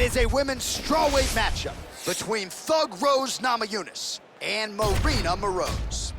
is a women's strawweight matchup between Thug Rose Namajunas and Marina Moroz.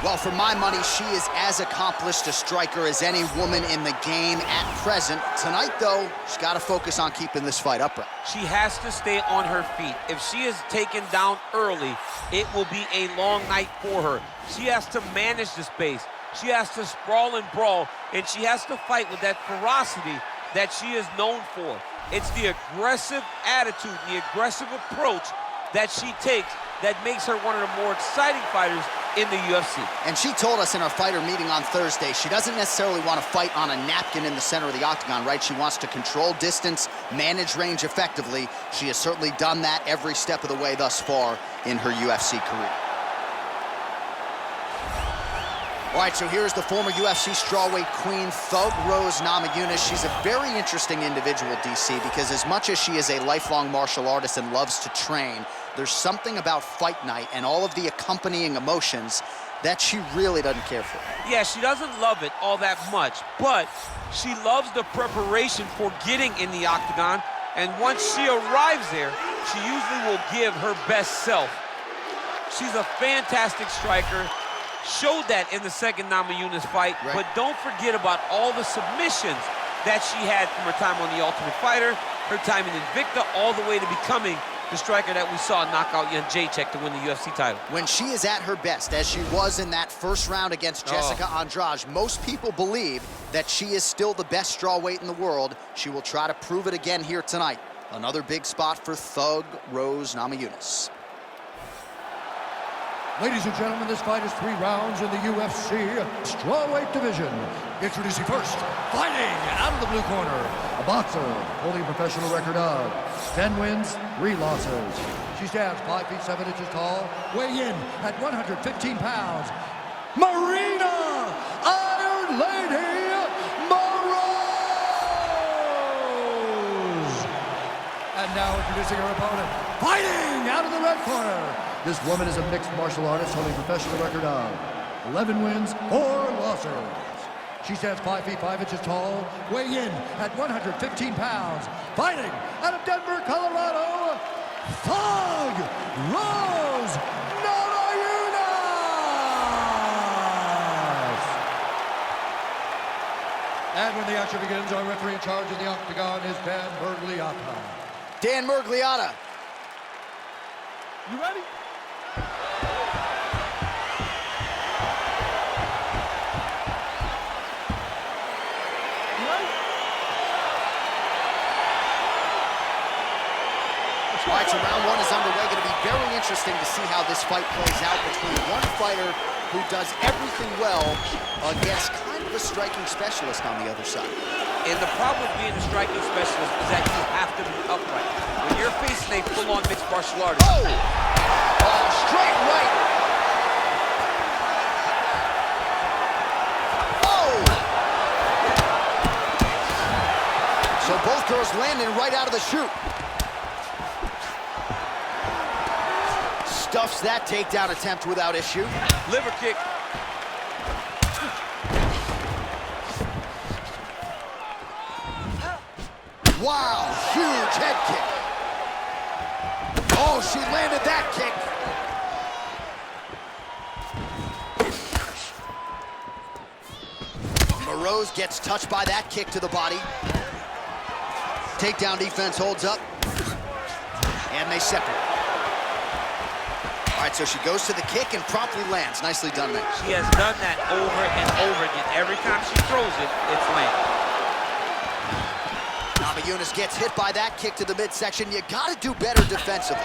Well, for my money, she is as accomplished a striker as any woman in the game at present. Tonight, though, she's got to focus on keeping this fight upright. She has to stay on her feet. If she is taken down early, it will be a long night for her. She has to manage the space. She has to sprawl and brawl, and she has to fight with that ferocity that she is known for. It's the aggressive attitude, the aggressive approach that she takes that makes her one of the more exciting fighters in the UFC. And she told us in our fighter meeting on Thursday, she doesn't necessarily want to fight on a napkin in the center of the octagon, right? She wants to control distance, manage range effectively. She has certainly done that every step of the way thus far in her UFC career. All right, so here's the former UFC strawweight queen, Thug Rose Namajunas. She's a very interesting individual, DC, because as much as she is a lifelong martial artist and loves to train, there's something about fight night and all of the accompanying emotions that she really doesn't care for. Yeah, she doesn't love it all that much, but she loves the preparation for getting in the octagon, and once she arrives there, she usually will give her best self. She's a fantastic striker. Showed that in the second Namajunas fight, right. But don't forget about all the submissions that she had from her time on The Ultimate Fighter, her time in Invicta, all the way to becoming the striker that we saw knock out Jędrzejczyk to win the UFC title. When she is at her best, as she was in that first round against Jessica Andrade, most people believe that she is still the best strawweight in the world. She will try to prove it again here tonight. Another big spot for Thug Rose Namajunas. Ladies and gentlemen, this fight is 3 rounds in the UFC strawweight division. Introducing first, fighting out of the blue corner, a boxer holding a professional record of 10 wins, 3 losses. She stands 5 feet 7 inches tall, weighing in at 115 pounds. Marina Iron Lady Moroz! And now introducing her opponent, fighting out of the red corner. This woman is a mixed martial artist holding a professional record of 11 wins, 4 losses. She stands 5 feet 5 inches tall, weighing in at 115 pounds. Fighting out of Denver, Colorado, Thug Rose Namajunas! And when the action begins, our referee in charge of the octagon is Dan Mergliata. Dan Mergliata. You ready? All right, so round 1 is underway. Going to be very interesting to see how this fight plays out between one fighter who does everything well against kind of a striking specialist on the other side. And the problem with being a striking specialist is that you have to be upright. When you're facing a full-on mixed martial artist. Oh! Oh, straight right. Oh! So both girls landing right out of the chute. Stuffs that takedown attempt without issue. Liver kick. Wow, huge head kick. Oh, she landed that kick. Moroz gets touched by that kick to the body. Takedown defense holds up. And they separate. All right, so she goes to the kick and promptly lands. Nicely done there. She has done that over and over again. Every time she throws it, it's landed. Namajunas gets hit by that kick to the midsection. You gotta do better defensively.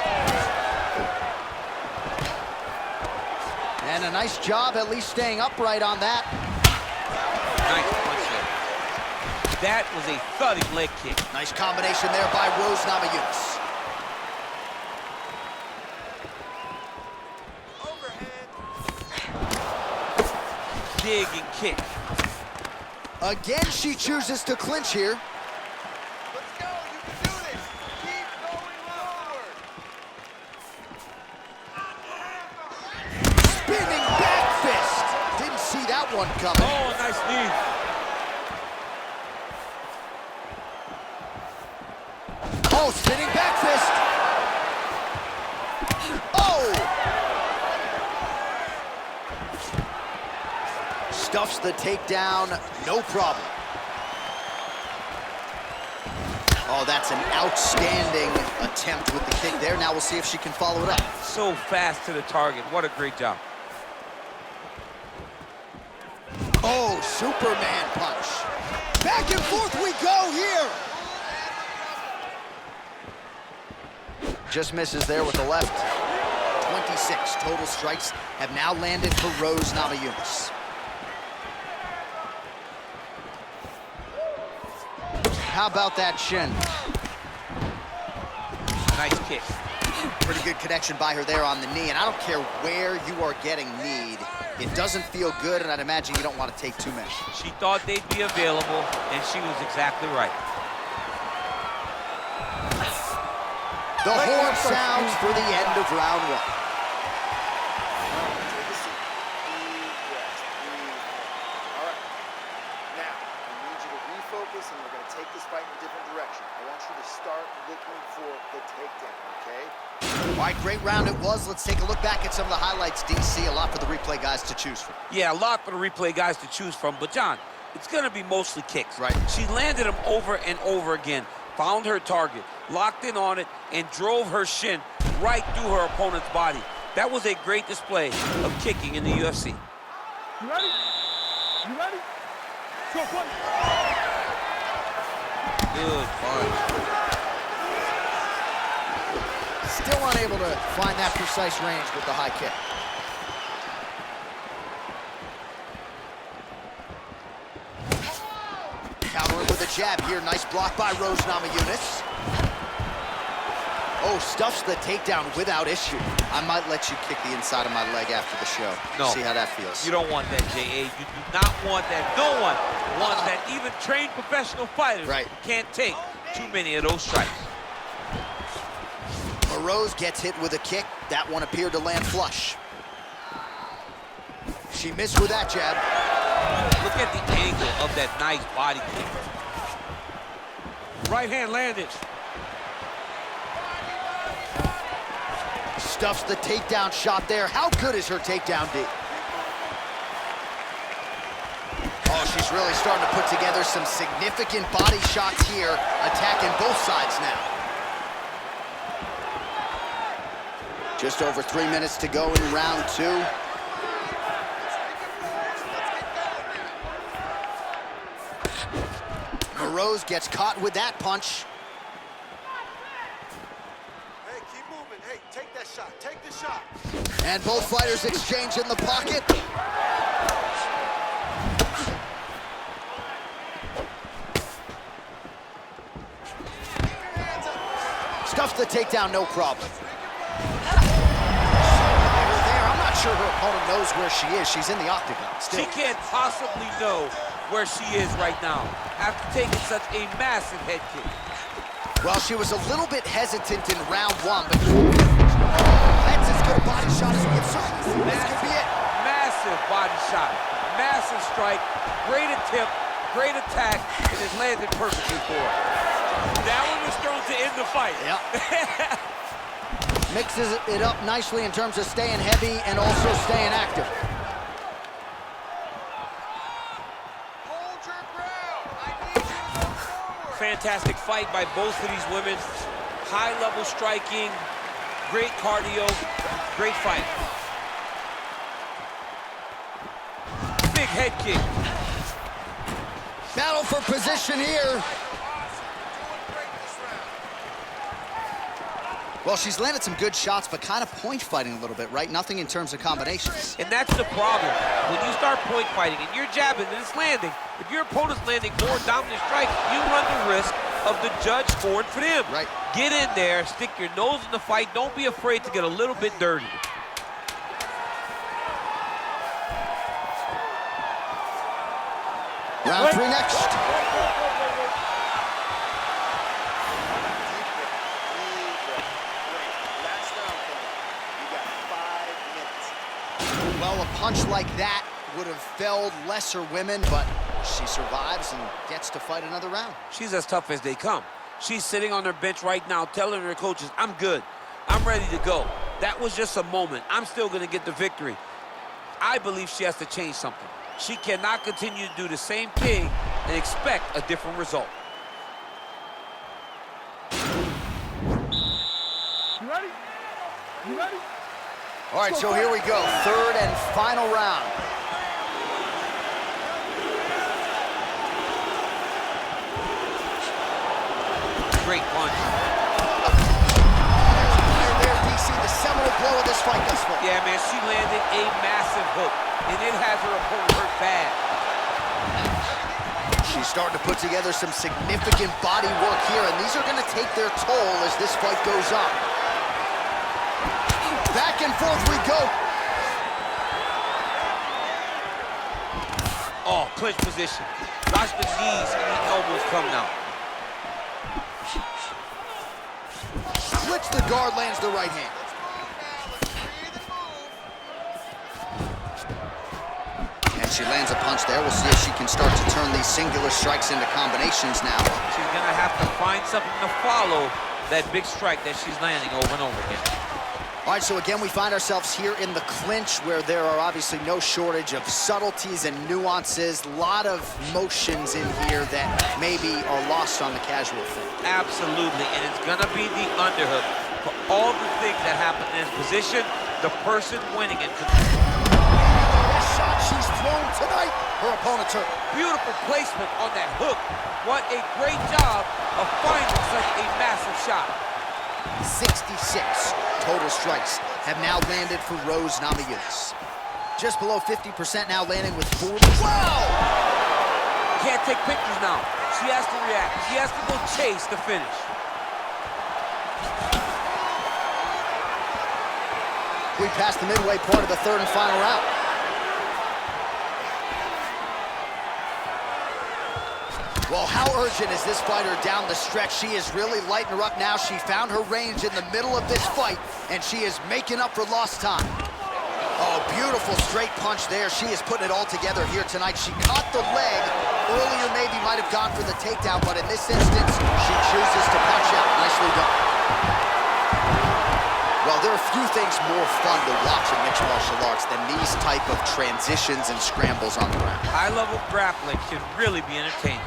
And a nice job at least staying upright on that. Nice punch there. That was a thudding leg kick. Nice combination there by Rose Namajunas. Dig and kick. Again, she chooses to clinch here. Let's go, you can do this. Keep going forward. one coming. Oh, nice knee. Oh, spinning back fist. Oh! Stuffs the takedown, no problem. Oh, that's an outstanding attempt with the kick there. Now we'll see if she can follow it up. So fast to the target. What a great job. Oh, Superman punch. Back and forth we go here. Just misses there with the left. 26 total strikes have now landed for Rose Namajunas. How about that shin? Nice kick. Pretty good connection by her there on the knee, and I don't care where you are getting kneed. It doesn't feel good, and I'd imagine you don't want to take too many. She thought they'd be available, and she was exactly right. The horn sounds for the end of round one. Take a seat. Deep breaths. Breathe. All right. Now, I need you to refocus, and we're going to take this fight in a different direction. I want you to start looking for the takedown, okay? All right, great round it was. Let's take a look back at some of the highlights, DC. A lot for the replay guys to choose from. Yeah, a lot for the replay guys to choose from. But, John, it's going to be mostly kicks. Right. She landed them over and over again, found her target, locked in on it, and drove her shin right through her opponent's body. That was a great display of kicking in the UFC. You ready? You ready? Go, fight. Good punch. Still unable to find that precise range with the high kick. Countering with a jab here. Nice block by Rose Namajunas. Oh, stuffs the takedown without issue. I might let you kick the inside of my leg after the show. No. See how that feels. You don't want that, J.A. You do not want that. No one wants that. Even trained professional fighters can't take too many of those strikes. Rose gets hit with a kick. That one appeared to land flush. She missed with that jab. Look at the angle of that nice body kick. Right hand landed. Stuffs the takedown shot there. How good is her takedown, D? Oh, she's really starting to put together some significant body shots here, attacking both sides now. Just over 3 minutes to go in round two. Rose gets caught with that punch. Hey, keep moving. Hey, take that shot. Take the shot. And both fighters exchange in the pocket. Stuffs the takedown, no problem. I'm not sure her opponent knows where she is. She's in the octagon still. She can't possibly know where she is right now after taking such a massive head kick. Well, she was a little bit hesitant in round one, but that's as good a body shot as we can see. This could be it. Massive body shot, massive strike, great attempt, great attack, and it landed perfectly for her. That one was thrown to end the fight. Yep. Mixes it up nicely in terms of staying heavy and also staying active. Hold your ground. I need you to move forward. Fantastic fight by both of these women. High-level striking, great cardio, great fight. Big head kick. Battle for position here. Well, she's landed some good shots, but kind of point fighting a little bit, right? Nothing in terms of combinations. And that's the problem. When you start point fighting and you're jabbing and it's landing, if your opponent's landing more dominant strikes, you run the risk of the judge scoring for them. Right. Get in there, stick your nose in the fight. Don't be afraid to get a little bit dirty. Round three next. Well, a punch like that would have felled lesser women, but she survives and gets to fight another round. She's as tough as they come. She's sitting on her bench right now telling her coaches, I'm good. I'm ready to go. That was just a moment. I'm still going to get the victory. I believe she has to change something. She cannot continue to do the same thing and expect a different result. You ready? You ready? All right, so here we go. Third and final round. Great punch. There, DC, the seminal blow of this fight thus far. Yeah, man, she landed a massive hook, and it has her opponent hurt bad. She's starting to put together some significant body work here, and these are going to take their toll as this fight goes on. Back and forth we go. Oh, clinch position. Watch the knees and the elbows come now. Splits the guard, lands the right hand. And she lands a punch there. We'll see if she can start to turn these singular strikes into combinations now. She's gonna have to find something to follow that big strike that she's landing over and over again. All right, so again, we find ourselves here in the clinch where there are obviously no shortage of subtleties and nuances. A lot of motions in here that maybe are lost on the casual fan. Absolutely, and it's gonna be the underhook. For all the things that happen in this position, the person winning it. Best shot she's thrown tonight. Her opponent's hurt. Beautiful placement on that hook. What a great job of finding such a massive shot. 66 total strikes have now landed for Rose Namajunas. Just below 50% now, landing with 40. Wow! Can't take pictures now. She has to react. She has to go chase the finish. We passed the midway part of the third and final round. Well, how urgent is this fighter down the stretch? She is really lighting her up now. She found her range in the middle of this fight, and she is making up for lost time. Oh, beautiful straight punch there. She is putting it all together here tonight. She caught the leg. Earlier maybe might have gone for the takedown, but in this instance, she chooses to punch out. Nicely done. Well, there are few things more fun to watch in mixed martial arts than these type of transitions and scrambles on the ground. High-level grappling can really be entertaining.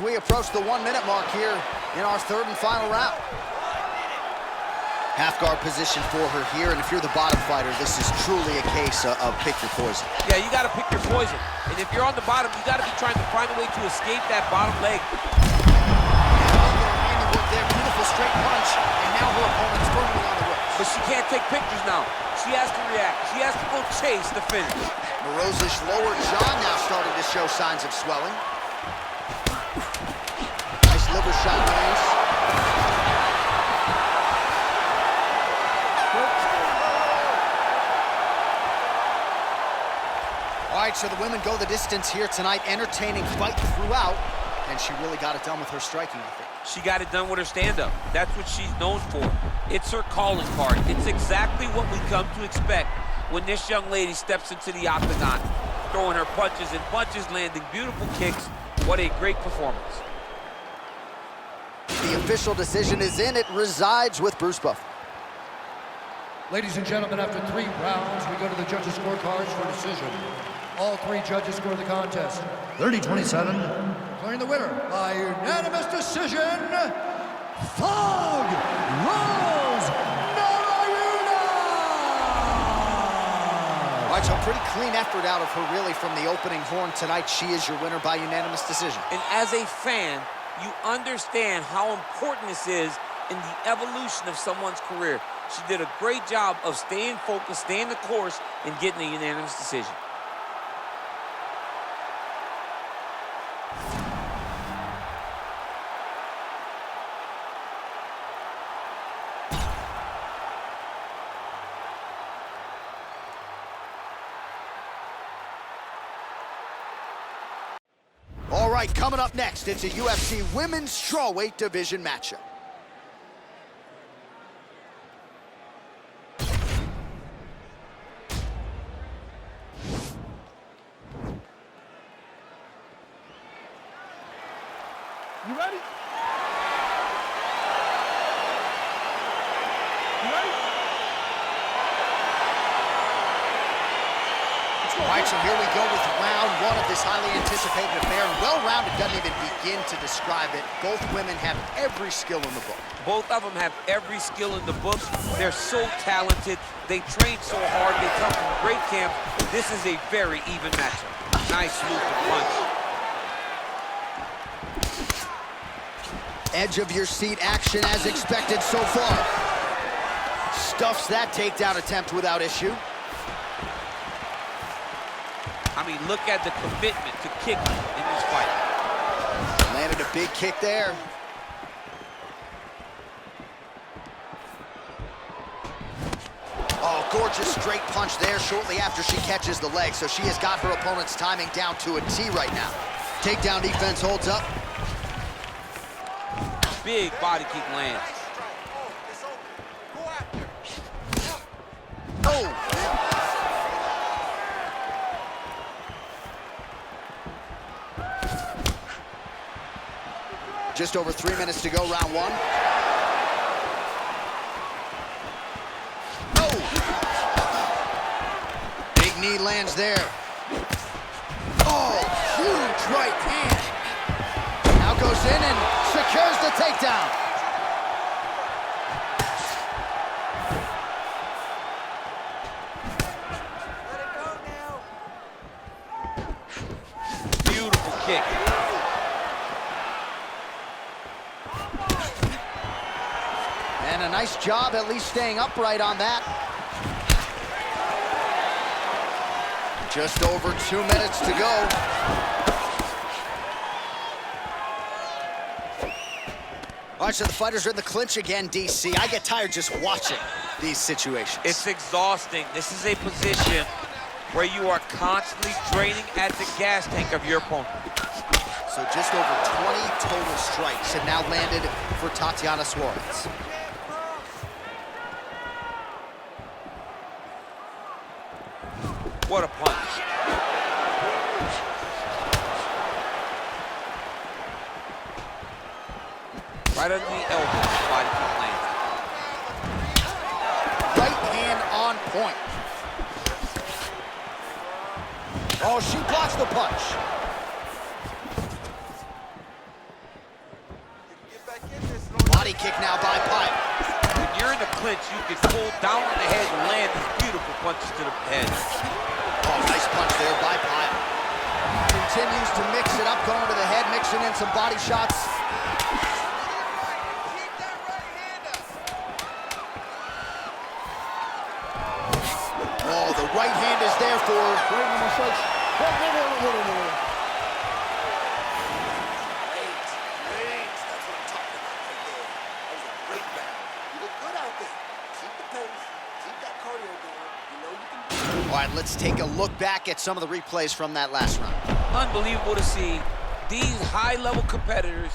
We approach the 1 minute mark here in our third and final round. Half guard position for her here, and if you're the bottom fighter, this is truly a case of pick your poison. Yeah, you gotta pick your poison. And if you're on the bottom, you gotta be trying to find a way to escape that bottom leg. There, beautiful straight punch, and now her opponent's firmly on the ropes. But she can't take pictures now. She has to react. She has to go chase the finish. Moroza's lower jaw now starting to show signs of swelling. Nice liver shot lands. All right, so the women go the distance here tonight, entertaining fight throughout, and she really got it done with her striking, I think. She got it done with her stand-up. That's what she's known for. It's her calling card. It's exactly what we come to expect when this young lady steps into the octagon, throwing her punches and punches, landing beautiful kicks. What a great performance. The official decision is in. It resides with Bruce Buffer. Ladies and gentlemen, after 3 rounds, we go to the judges' scorecards for decision. All 3 judges score the contest 30-27, declaring the winner by unanimous decision, Thug Rose Namajunas! All right, so a pretty clean effort out of her, really, from the opening horn tonight. She is your winner by unanimous decision. And as a fan, you understand how important this is in the evolution of someone's career. She did a great job of staying focused, staying the course, and getting a unanimous decision. All right, coming up next, it's a UFC Women's Strawweight Division matchup. You ready? You ready? All right, so here we go with round one of this highly anticipated affair. And well-rounded doesn't even begin to describe it. Both women have every skill in the book. Both of them have every skill in the book. They're so talented. They train so hard. They come from great camp. This is a very even matchup. Nice move and punch. Edge of your seat action as expected so far. Stuffs that takedown attempt without issue. I mean, look at the commitment to kicking in this fight. Landed a big kick there. Oh, gorgeous straight punch there shortly after she catches the leg. So she has got her opponent's timing down to a T right now. Takedown defense holds up. Big body kick lands. Oh! Just over 3 minutes to go, round one. Oh! Big knee lands there. Oh, huge right hand. Now goes in and secures the takedown. Beautiful kick. And a nice job at least staying upright on that. Just over 2 minutes to go. All right, so the fighters are in the clinch again, DC. I get tired just watching these situations. It's exhausting. This is a position where you are constantly draining at the gas tank of your opponent. So just over 20 total strikes have now landed for Tatiana Suarez. What a punch. Right under the elbow, body kick lands. Right hand on point. Oh, she blocks the punch. Body kick now by Pyle. When you're in the clinch, you can pull down on the head and land these beautiful punches to the head. Oh, nice punch there by Pyle. Continues to mix it up, going to the head, mixing in some body shots. Oh, the right hand is there for her. All right, let's take a look back at some of the replays from that last round. Unbelievable to see these high-level competitors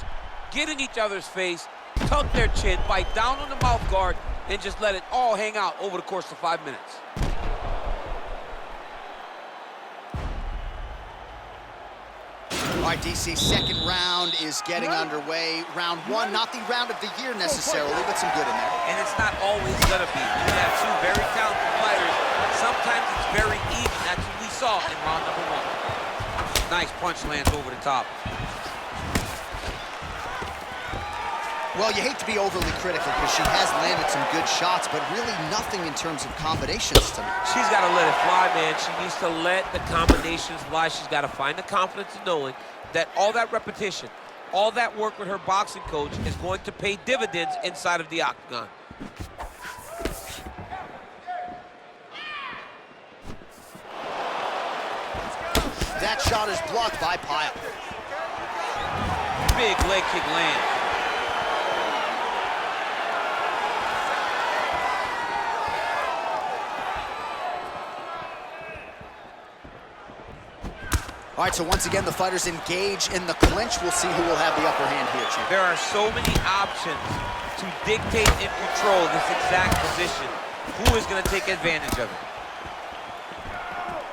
get in each other's face, tuck their chin, bite down on the mouth guard, and just let it all hang out over the course of 5 minutes. All right, DC, second round is getting underway. Round one, not the round of the year necessarily, but some good in there. And it's not always gonna be. You have two very talented fighters. Sometimes it's very even. That's what we saw in round number one. Nice punch lands over the top. Well, you hate to be overly critical because she has landed some good shots, but really nothing in terms of combinations tonight. She's got to let it fly, man. She needs to let the combinations fly. She's got to find the confidence in knowing that all that repetition, all that work with her boxing coach is going to pay dividends inside of the octagon. That shot is blocked by Pyle. Big leg kick lands. All right, so once again, the fighters engage in the clinch. We'll see who will have the upper hand here, champ. There are so many options to dictate and control this exact position. Who is going to take advantage of it?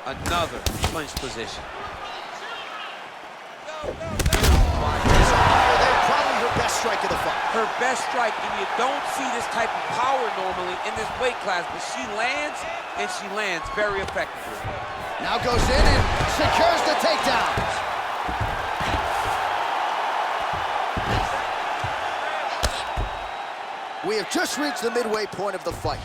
Another clinch position. They're strike of the fight. Her best strike, and you don't see this type of power normally in this weight class, but she lands, and she lands very effectively. Now goes in and secures the takedowns. We have just reached the midway point of the fight.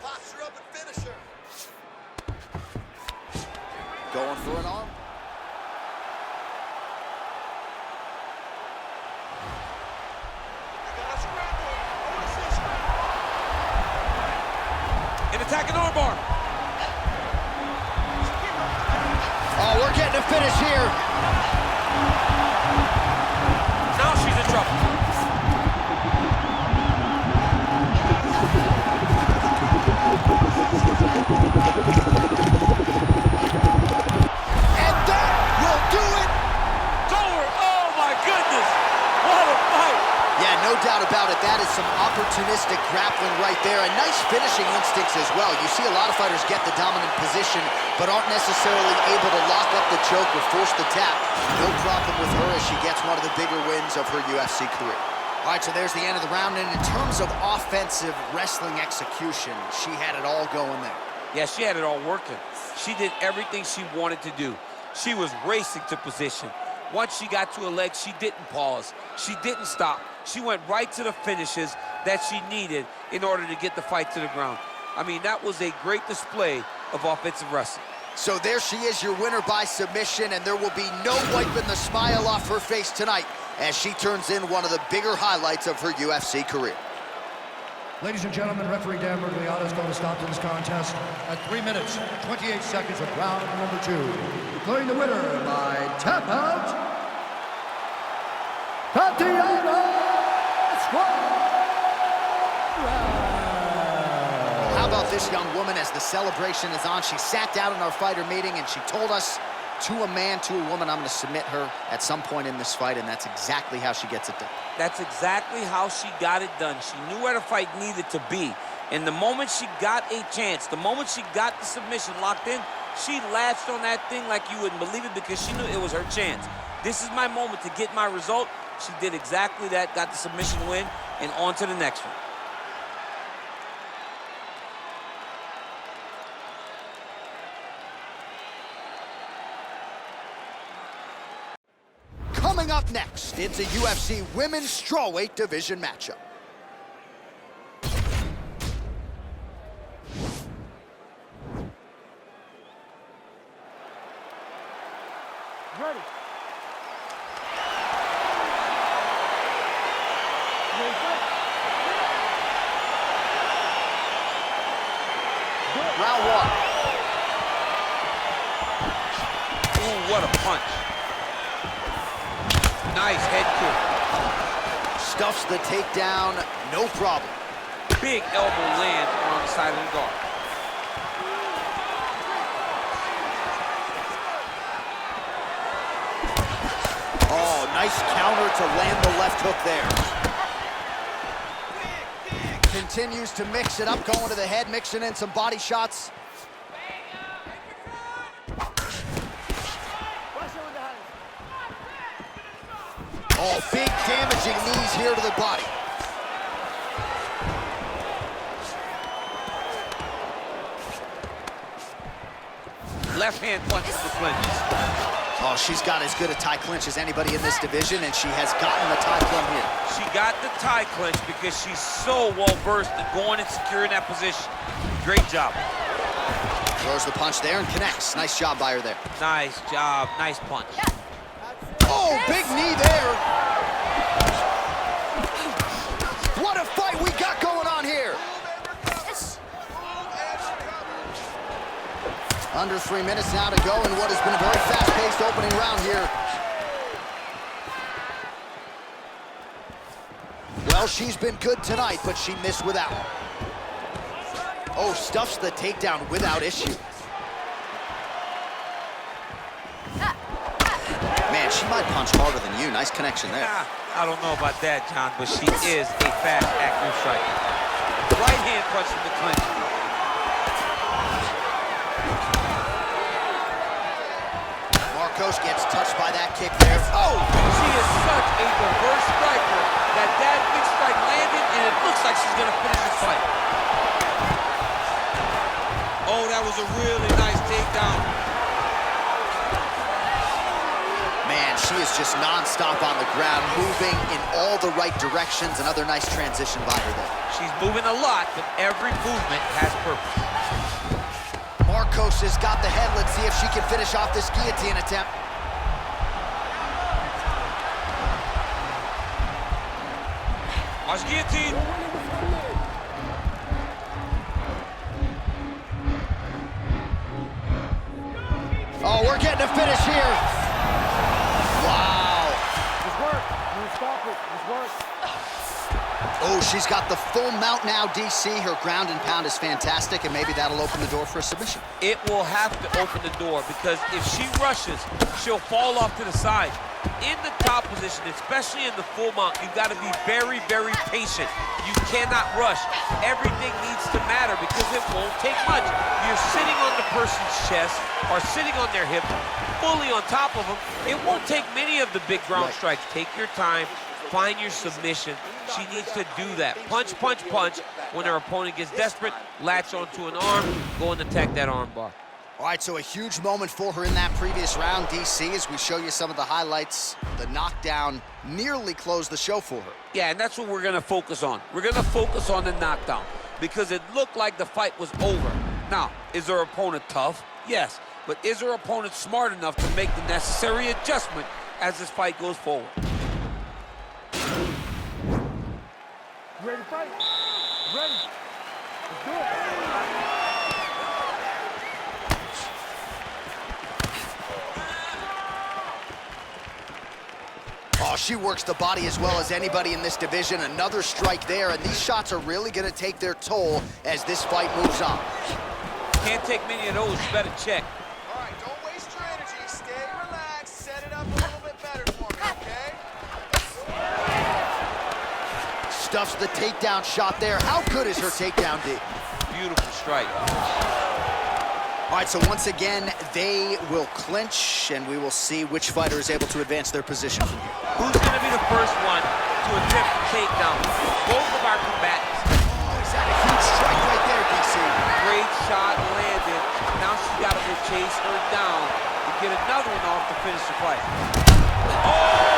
Box her up and finish her. Going for an arm. An attacking armbar. Oh, we're getting a finish here. Now she's in trouble. And that will do it. Over. Oh my goodness. What a fight. Yeah, no doubt about it. That is some opportunistic grappling right there, and nice finishing instincts as well. You see a lot of fighters get the dominant position, but aren't necessarily able to lock up the choke or force the tap. No problem with her as she gets one of the bigger wins of her UFC career. All right, so there's the end of the round, and in terms of offensive wrestling execution, she had it all going there. Yeah, she had it all working. She did everything she wanted to do. She was racing to position. Once she got to her legs, she didn't pause. She didn't stop. She went right to the finishes that she needed in order to get the fight to the ground. I mean, that was a great display of offensive wrestling. So there she is, your winner by submission, and there will be no wiping the smile off her face tonight as she turns in one of the bigger highlights of her UFC career. Ladies and gentlemen, referee Dan Bergliano is going to stop to this contest at 3 minutes, 28 seconds of round number 2. Declaring the winner by tap out, Tatiana How about this young woman as the celebration is on? She sat down in our fighter meeting and she told us, to a man, to a woman, I'm going to submit her at some point in this fight, and that's exactly how she gets it done. That's exactly how she got it done. She knew where the fight needed to be. And the moment she got a chance, the moment she got the submission locked in, she latched on that thing like you wouldn't believe it because she knew it was her chance. This is my moment to get my result. She did exactly that, got the submission win, and on to the next one. Coming up next, it's a UFC Women's Strawweight Division matchup. Ready. Round 1. Ooh, what a punch. Nice head kick. Stuffs the takedown, no problem. Big elbow lands on the side of the guard. Oh, nice counter to land the left hook there. Continues to mix it up, going to the head, mixing in some body shots. Oh, big damaging knees here to the body. Left hand punches the clinch. Oh, she's got as good a tie clinch as anybody in this division, and she has gotten the tie clinch here. She got the tie clinch because she's so well-versed in going and securing that position. Great job. Throws the punch there and connects. Nice job by her there. Nice job. Nice punch. Oh, big knee there. What a fight we got going on here. Under 3 minutes now to go in what has been a very fast-paced opening round here. Well, she's been good tonight, but she missed without. Oh, stuffs the takedown without issue. Man, she might punch harder than you. Nice connection there. I don't know about that, John, but she is a fast, accurate striker. Right hand punch from the clinch. Marcos gets touched by that kick there. Oh, she is such a diverse striker that big strike landed, and it looks like she's gonna finish this fight. Oh, that was a really nice takedown. Man, she is just nonstop on the ground, moving in all the right directions. Another nice transition by her there. She's moving a lot, but every movement has purpose. Marcos has got the head. Let's see if she can finish off this guillotine attempt. Watch guillotine. Oh, we're getting a finish here. Wow. Just work. You stop it. Just work. Oh, she's got the full mount now, DC. Her ground and pound is fantastic, and maybe that'll open the door for a submission. It will have to open the door, because if she rushes, she'll fall off to the side. In the top position, especially in the full mount, you've got to be very, very patient. You cannot rush. Everything needs to matter, because it won't take much. You're sitting on the person's chest or sitting on their hip, fully on top of them. It won't take many of the big ground strikes. Take your time. Find your submission. She needs to do that. Punch, punch, punch. When her opponent gets desperate, latch onto an arm, go and attack that arm bar. All right, so a huge moment for her in that previous round, DC, as we show you some of the highlights. The knockdown nearly closed the show for her. Yeah, and that's what we're going to focus on. We're going to focus on the knockdown, because it looked like the fight was over. Now, is her opponent tough? Yes. But is her opponent smart enough to make the necessary adjustment as this fight goes forward? You ready to fight? Ready. Let's do it. Oh, she works the body as well as anybody in this division. Another strike there, and these shots are really going to take their toll as this fight moves on. Can't take many of those. You better check. All right, don't waste your energy. Stay relaxed. Set it up a little bit better for me, okay? Stuffs the takedown shot there. How good is her takedown, D? Beautiful strike. All right, so once again, they will clinch, and we will see which fighter is able to advance their position from here. Who's going to be the first one to attempt the takedown? Both of our combatants. Oh, he's had a huge strike right there, DC. Great shot landed. Now she's got to go chase her down to get another one off to finish the fight. Oh!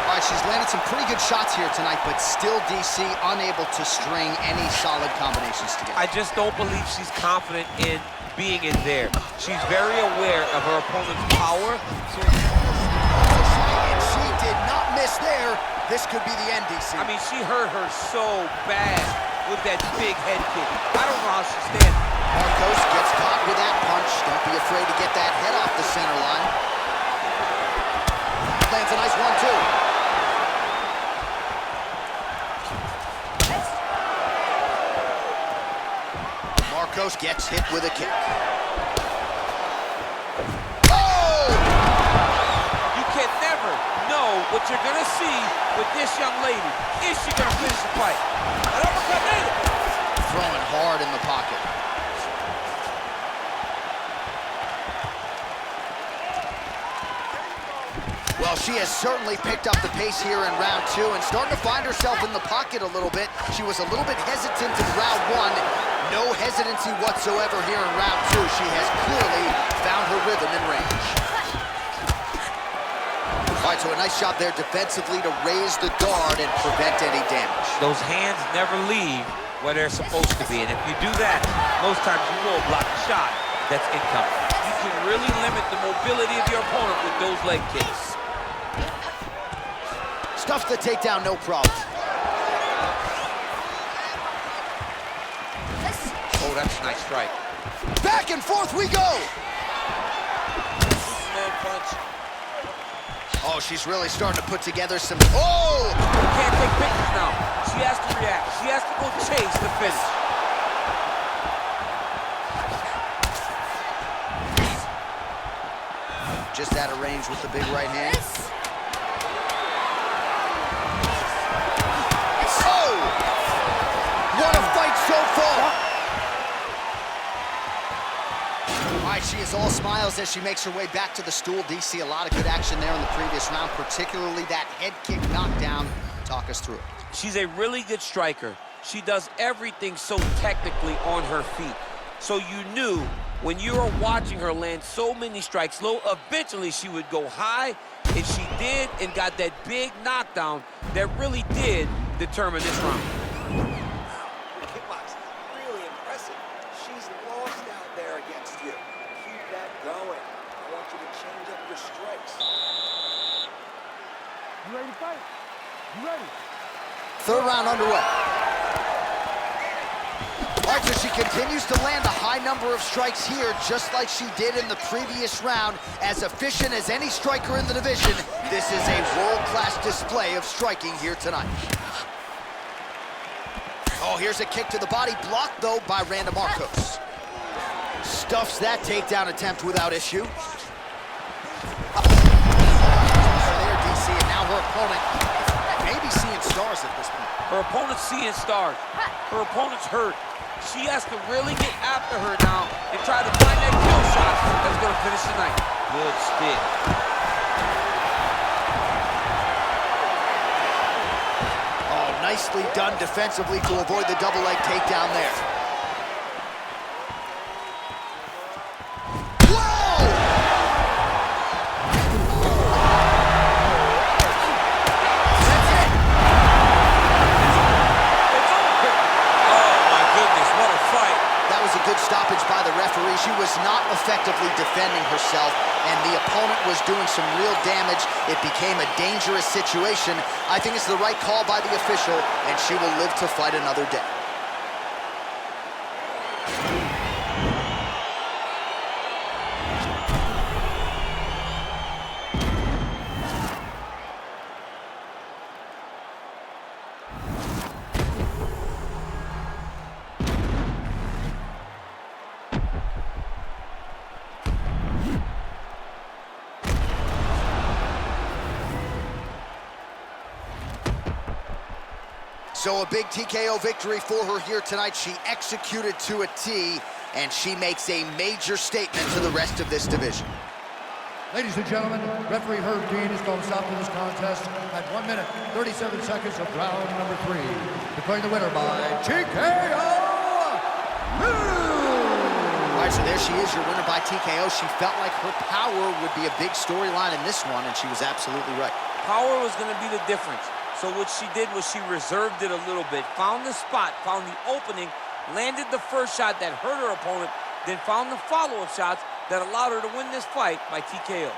All right, she's landed some pretty good shots here tonight, but still, DC, unable to string any solid combinations together. I just don't believe she's confident in being in there. She's very aware of her opponent's power. And she did not miss there. This could be the end, DC. I mean, she hurt her so bad with that big head kick. I don't know how she's standing. Marcos gets caught with that punch. Don't be afraid to get that head off the center line. Lands a nice one, too. Marcos gets hit with a kick. Oh! You can never know what you're going to see with this young lady. Is she going to finish the fight? An uppercut made it. Throwing hard in the pocket. Well, she has certainly picked up the pace here in round two and starting to find herself in the pocket a little bit. She was a little bit hesitant in round one. No hesitancy whatsoever here in round two. She has clearly found her rhythm and range. All right, so a nice shot there defensively to raise the guard and prevent any damage. Those hands never leave where they're supposed to be, and if you do that, most times you will block a shot that's incoming. You can really limit the mobility of your opponent with those leg kicks. Stuffs the takedown, no problem. Oh, that's a nice strike. Back and forth we go! Superman punch. Oh, she's really starting to put together some... Oh! You can't take pictures now. She has to react. She has to go chase the finish. Just out of range with the big right hand. Oh! What a fight so far! All right, she is is all smiles as she makes her way back to the stool. DC, a lot of good action there in the previous round, particularly that head kick knockdown. Talk us through it. She's a really good striker. She does everything so technically on her feet. So you knew when you were watching her land so many strikes low, eventually she would go high, and she did, and got that big knockdown that really did determine this round. Kickboxing, really impressive. She's lost out there against you. Keep that going. I want you to change up your strikes. You ready to fight? You ready? Third round underway. All right, so she continues to land a high number of strikes here, just like she did in the previous round. As efficient as any striker in the division, this is a world-class display of striking here tonight. Oh, here's a kick to the body, blocked, though, by Randa Marcos. Stuffs that takedown attempt without issue. There, DC, and now her opponent may be seeing stars at this point. Her opponent's seeing stars. Her opponent's hurt. She has to really get after her now and try to find that kill shot that's going to finish the night. Good stick. Oh, nicely done defensively to avoid the double leg takedown there. Stoppage by the referee. She was not effectively defending herself, and the opponent was doing some real damage. It became a dangerous situation. I think it's the right call by the official, and she will live to fight another day. So a big TKO victory for her here tonight. She executed to a T, and she makes a major statement to the rest of this division. Ladies and gentlemen, referee Herb Dean is going to stop to this contest at 1 minute, 37 seconds of round number 3. Declaring the winner by TKO. All right, so there she is, your winner by TKO. She felt like her power would be a big storyline in this one, and she was absolutely right. Power was going to be the difference. So what she did was she reserved it a little bit, found the spot, found the opening, landed the first shot that hurt her opponent, then found the follow-up shots that allowed her to win this fight by TKO.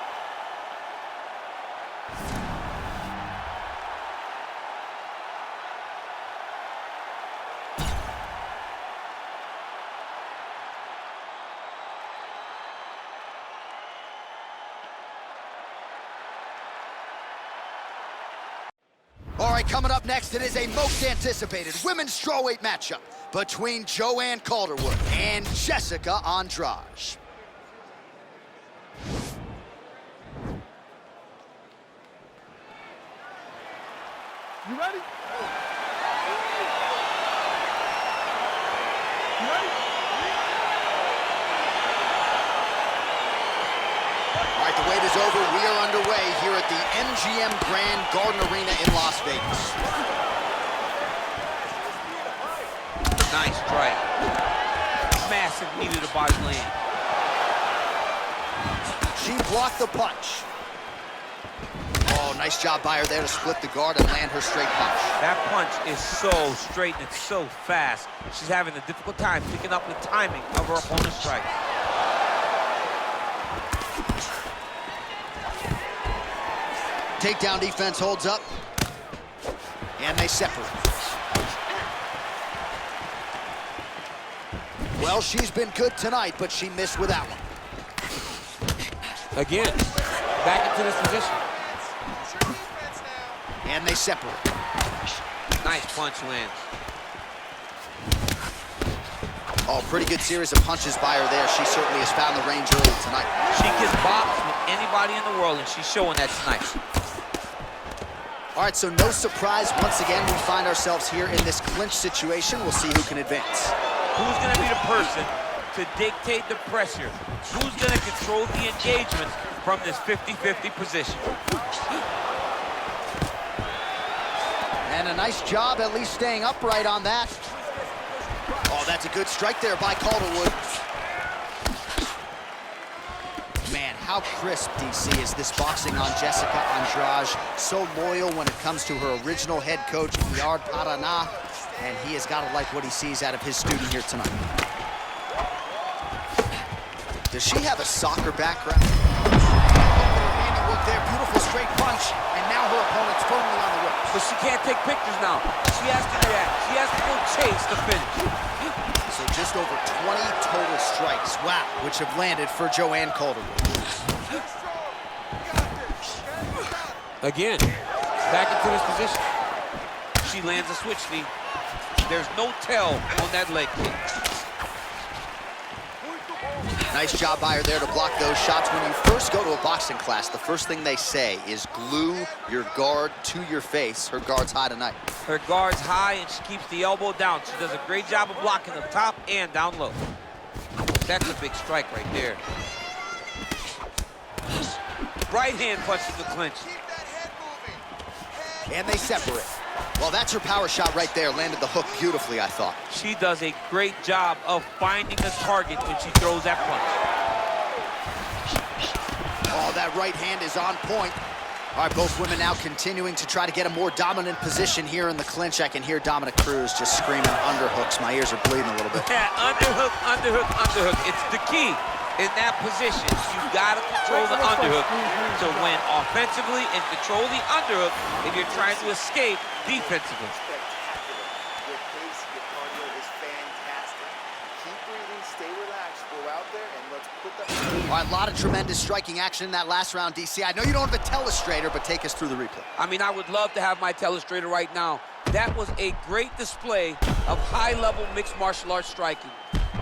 All right, coming up next, it is a most anticipated women's strawweight matchup between Joanne Calderwood and Jessica Andrade. You ready? You ready? All right, the wait is over. We are underway here at the MGM Grand Garden Arena in Las Vegas. Nice strike. Massive knee to the body land. She blocked the punch. Oh, nice job by her there to split the guard and land her straight punch. That punch is so straight and it's so fast. She's having a difficult time picking up the timing of her opponent's strike. Takedown defense holds up, and they separate. Well, she's been good tonight, but she missed with that one. Again, back into this position. And they separate. Nice punch lands. Oh, pretty good series of punches by her there. She certainly has found the range early tonight. She can box with anybody in the world, and she's showing that tonight. All right, so no surprise. Once again, we find ourselves here in this clinch situation. We'll see who can advance. Who's going to be the person to to dictate the pressure. Who's going to control the engagement from this 50-50 position? And a nice job at least staying upright on that. Oh, that's a good strike there by Calderwood. Man, how crisp, DC, is this boxing on Jessica Andrade. So loyal when it comes to her original head coach, Gerard Paraná, and he has got to like what he sees out of his student here tonight. Does she have a soccer background? Handiwork there, beautiful straight punch, and now her opponent's firmly on the ropes. But she can't take pictures now. She has to react. She has to go chase the finish. So just over 20 total strikes, wow, which have landed for Joanne Calderwood. Again, back into this position. She lands a switch knee. There's no tell on that leg kick. Nice job by her there to block those shots. When you first go to a boxing class, the first thing they say is glue your guard to your face. Her guard's high tonight. Her guard's high and she keeps the elbow down. She does a great job of blocking the top and down low. That's a big strike right there. Right hand punches the clinch. And they separate. Well, that's her power shot right there. Landed the hook beautifully, I thought. She does a great job of finding the target when she throws that punch. Oh, that right hand is on point. All right, both women now continuing to try to get a more dominant position here in the clinch. I can hear Dominic Cruz just screaming underhooks. My ears are bleeding a little bit. Yeah, underhook, underhook, underhook. It's the key in that position. You've got to control the underhook to win offensively and control the underhook if you're trying to escape defensively. Spectacular. Your pace, your cardio is fantastic. Keep breathing, stay relaxed, go out there, and let's put them... All right, a lot of tremendous striking action in that last round, DC. I know you don't have a telestrator, but take us through the replay. I mean, I would love to have my telestrator right now. That was a great display of high-level mixed martial arts striking.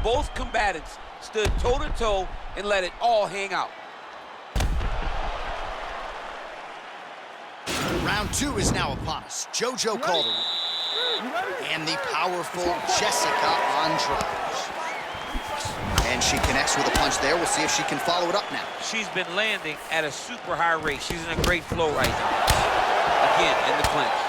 Both combatants stood toe-to-toe and let it all hang out. Round two is now upon us. JoJo Calderwood and the powerful Jessica Andrade. And she connects with a punch there. We'll see if she can follow it up now. She's been landing at a super high rate. She's in a great flow right now. Again, in the clinch.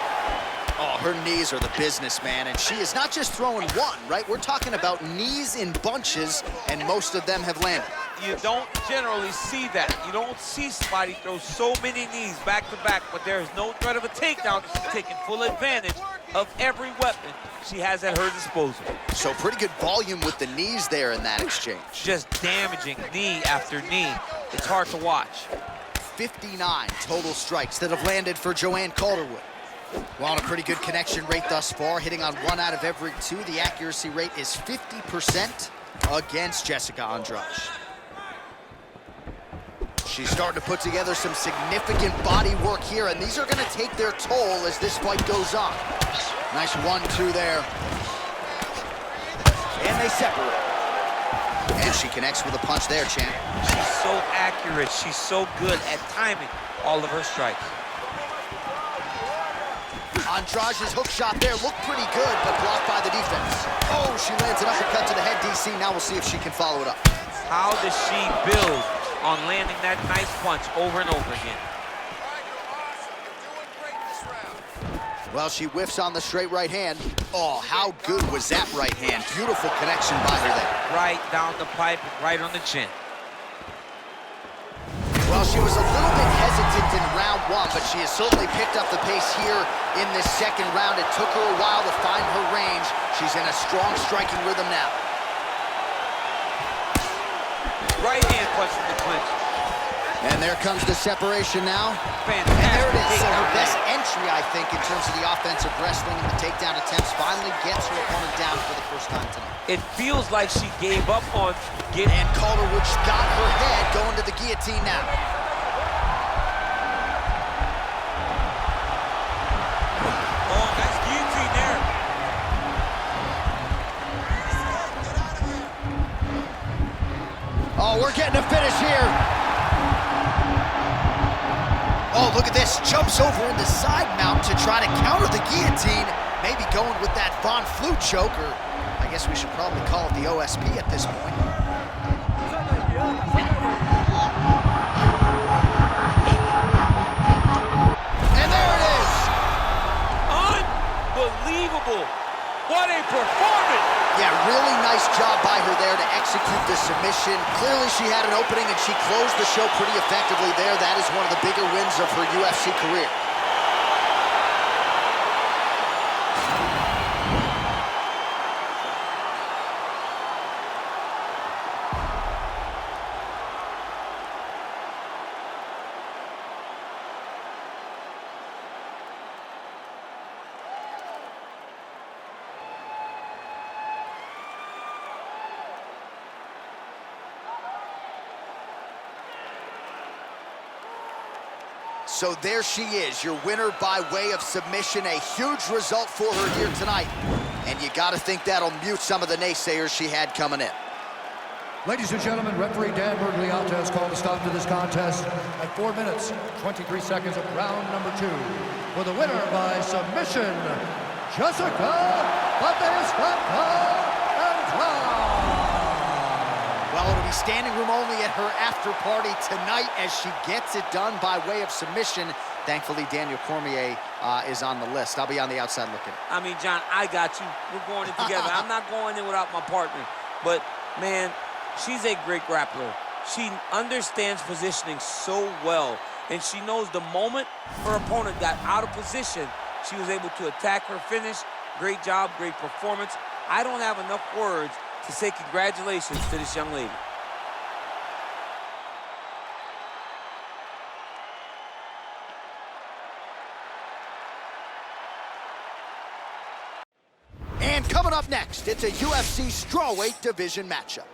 Oh, her knees are the business, man. And she is not just throwing one, right? We're talking about knees in bunches, and most of them have landed. You don't generally see that. You don't see somebody throw so many knees back to back, but there is no threat of a takedown. She's taking full advantage of every weapon she has at her disposal. So pretty good volume with the knees there in that exchange. Just damaging knee after knee. It's hard to watch. 59 total strikes that have landed for Joanne Calderwood. Well, on a pretty good connection rate thus far, hitting on 1 out of every 2. The accuracy rate is 50% against Jessica Andrade. She's starting to put together some significant body work here, and these are going to take their toll as this fight goes on. Nice 1-2 there. And they separate. And she connects with a punch there, champ. She's so accurate. She's so good at timing all of her strikes. Andrade's hook shot there looked pretty good, but blocked by the defense. Oh, she lands an uppercut to the head, DC. Now we'll see if she can follow it up. How does she build on landing that nice punch over and over again? Well, she whiffs on the straight right hand. Oh, how good was that right hand? Beautiful connection by her there. Right down the pipe, right on the chin. Well, she was a little bit hesitant in round 1, but she has certainly picked up the pace here in this second round. It took her a while to find her range. She's in a strong striking rhythm now. Right hand punch in the clinch. And there comes the separation now. Fantastic. And there it is. So her takedown best there. entry, I think, in terms of the offensive wrestling and the takedown attempts, finally gets her opponent down for the first time tonight. It feels like she gave up on getting... And Calderwood got her head going to the guillotine now. Oh, nice guillotine there. Oh, we're getting a finish here. Oh, look at this. Jumps over into side mount to try to counter the guillotine. Maybe going with that Von Flue choke, or I guess we should probably call it the OSP at this point. And there it is. Unbelievable. What a performance. Yeah, really nice job by her there to execute the submission. Clearly she had an opening and she closed the show pretty effectively there. That is one of the bigger wins of her UFC career. So there she is, your winner by way of submission. A huge result for her here tonight. And you gotta think that'll mute some of the naysayers she had coming in. Ladies and gentlemen, referee Dan Bergliata has called a stop to this contest at 4 minutes, 23 seconds of round number 2. For the winner by submission, Jessica Andrade. Well, it'll be standing room only at her after party tonight as she gets it done by way of submission. Thankfully, Daniel Cormier is on the list. I'll be on the outside looking. I mean, John, I got you. We're going in together. I'm not going in without my partner. But, man, she's a great grappler. She understands positioning so well. And she knows the moment her opponent got out of position, she was able to attack her finish. Great job, great performance. I don't have enough words to say congratulations to this young lady. And coming up next, it's a UFC strawweight division matchup.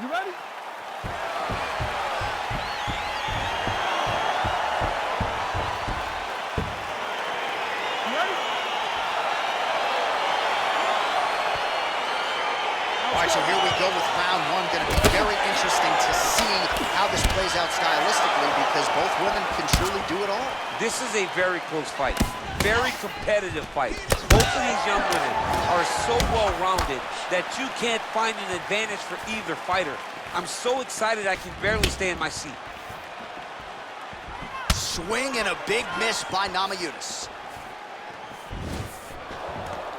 You ready? All right, so here we go with round 1. Going to be very interesting to see how this plays out stylistically because both women can truly do it all. This is a very close fight. Very competitive fight. Both of these young women are so well-rounded that you can't find an advantage for either fighter. I'm so excited I can barely stay in my seat. Swing and a big miss by Namajunas.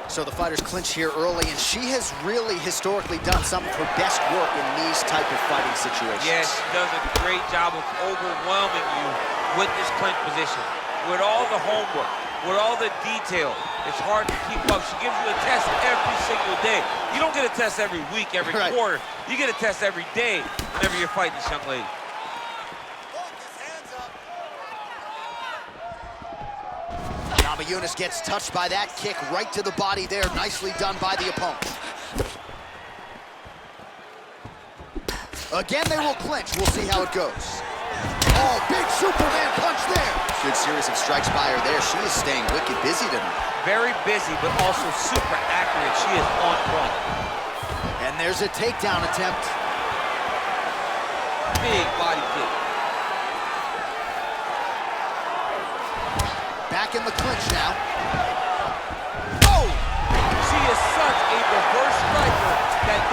So the fighters clinch here early, and she has really historically done some of her best work in these type of fighting situations. Yes, she does a great job of overwhelming you with this clinch position. With all the homework, with all the detail, it's hard to keep up. She gives you a test every single day. You don't get a test every week, every quarter. You get a test every day whenever you're fighting this young lady. Namajunas gets touched by that kick right to the body there. Nicely done by the opponent. Again, they will clinch. We'll see how it goes. Oh, big Superman punch there. Good series of strikes by her there. She is staying wicked busy tonight. Very busy, but also super accurate. She is on point. And there's a takedown attempt. Big body kick. Back in the clinch now. Oh! She is such a reverse striker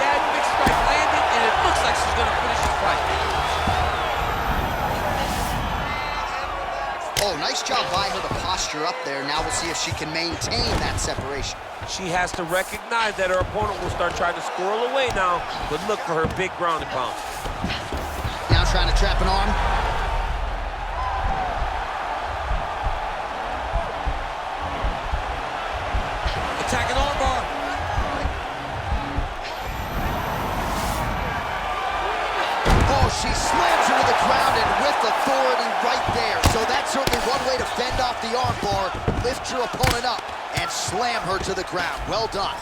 that big strike landed, and it looks like she's gonna finish this fight. Oh, nice job by her to posture up there. Now we'll see if she can maintain that separation. She has to recognize that her opponent will start trying to squirrel away now, but look for her big ground and pound. Now trying to trap an arm. Attacking armbar. Oh, she slams her to the ground and with authority right there. So that's certainly one way to fend off the armbar. Lift your opponent up and slam her to the ground. Well done.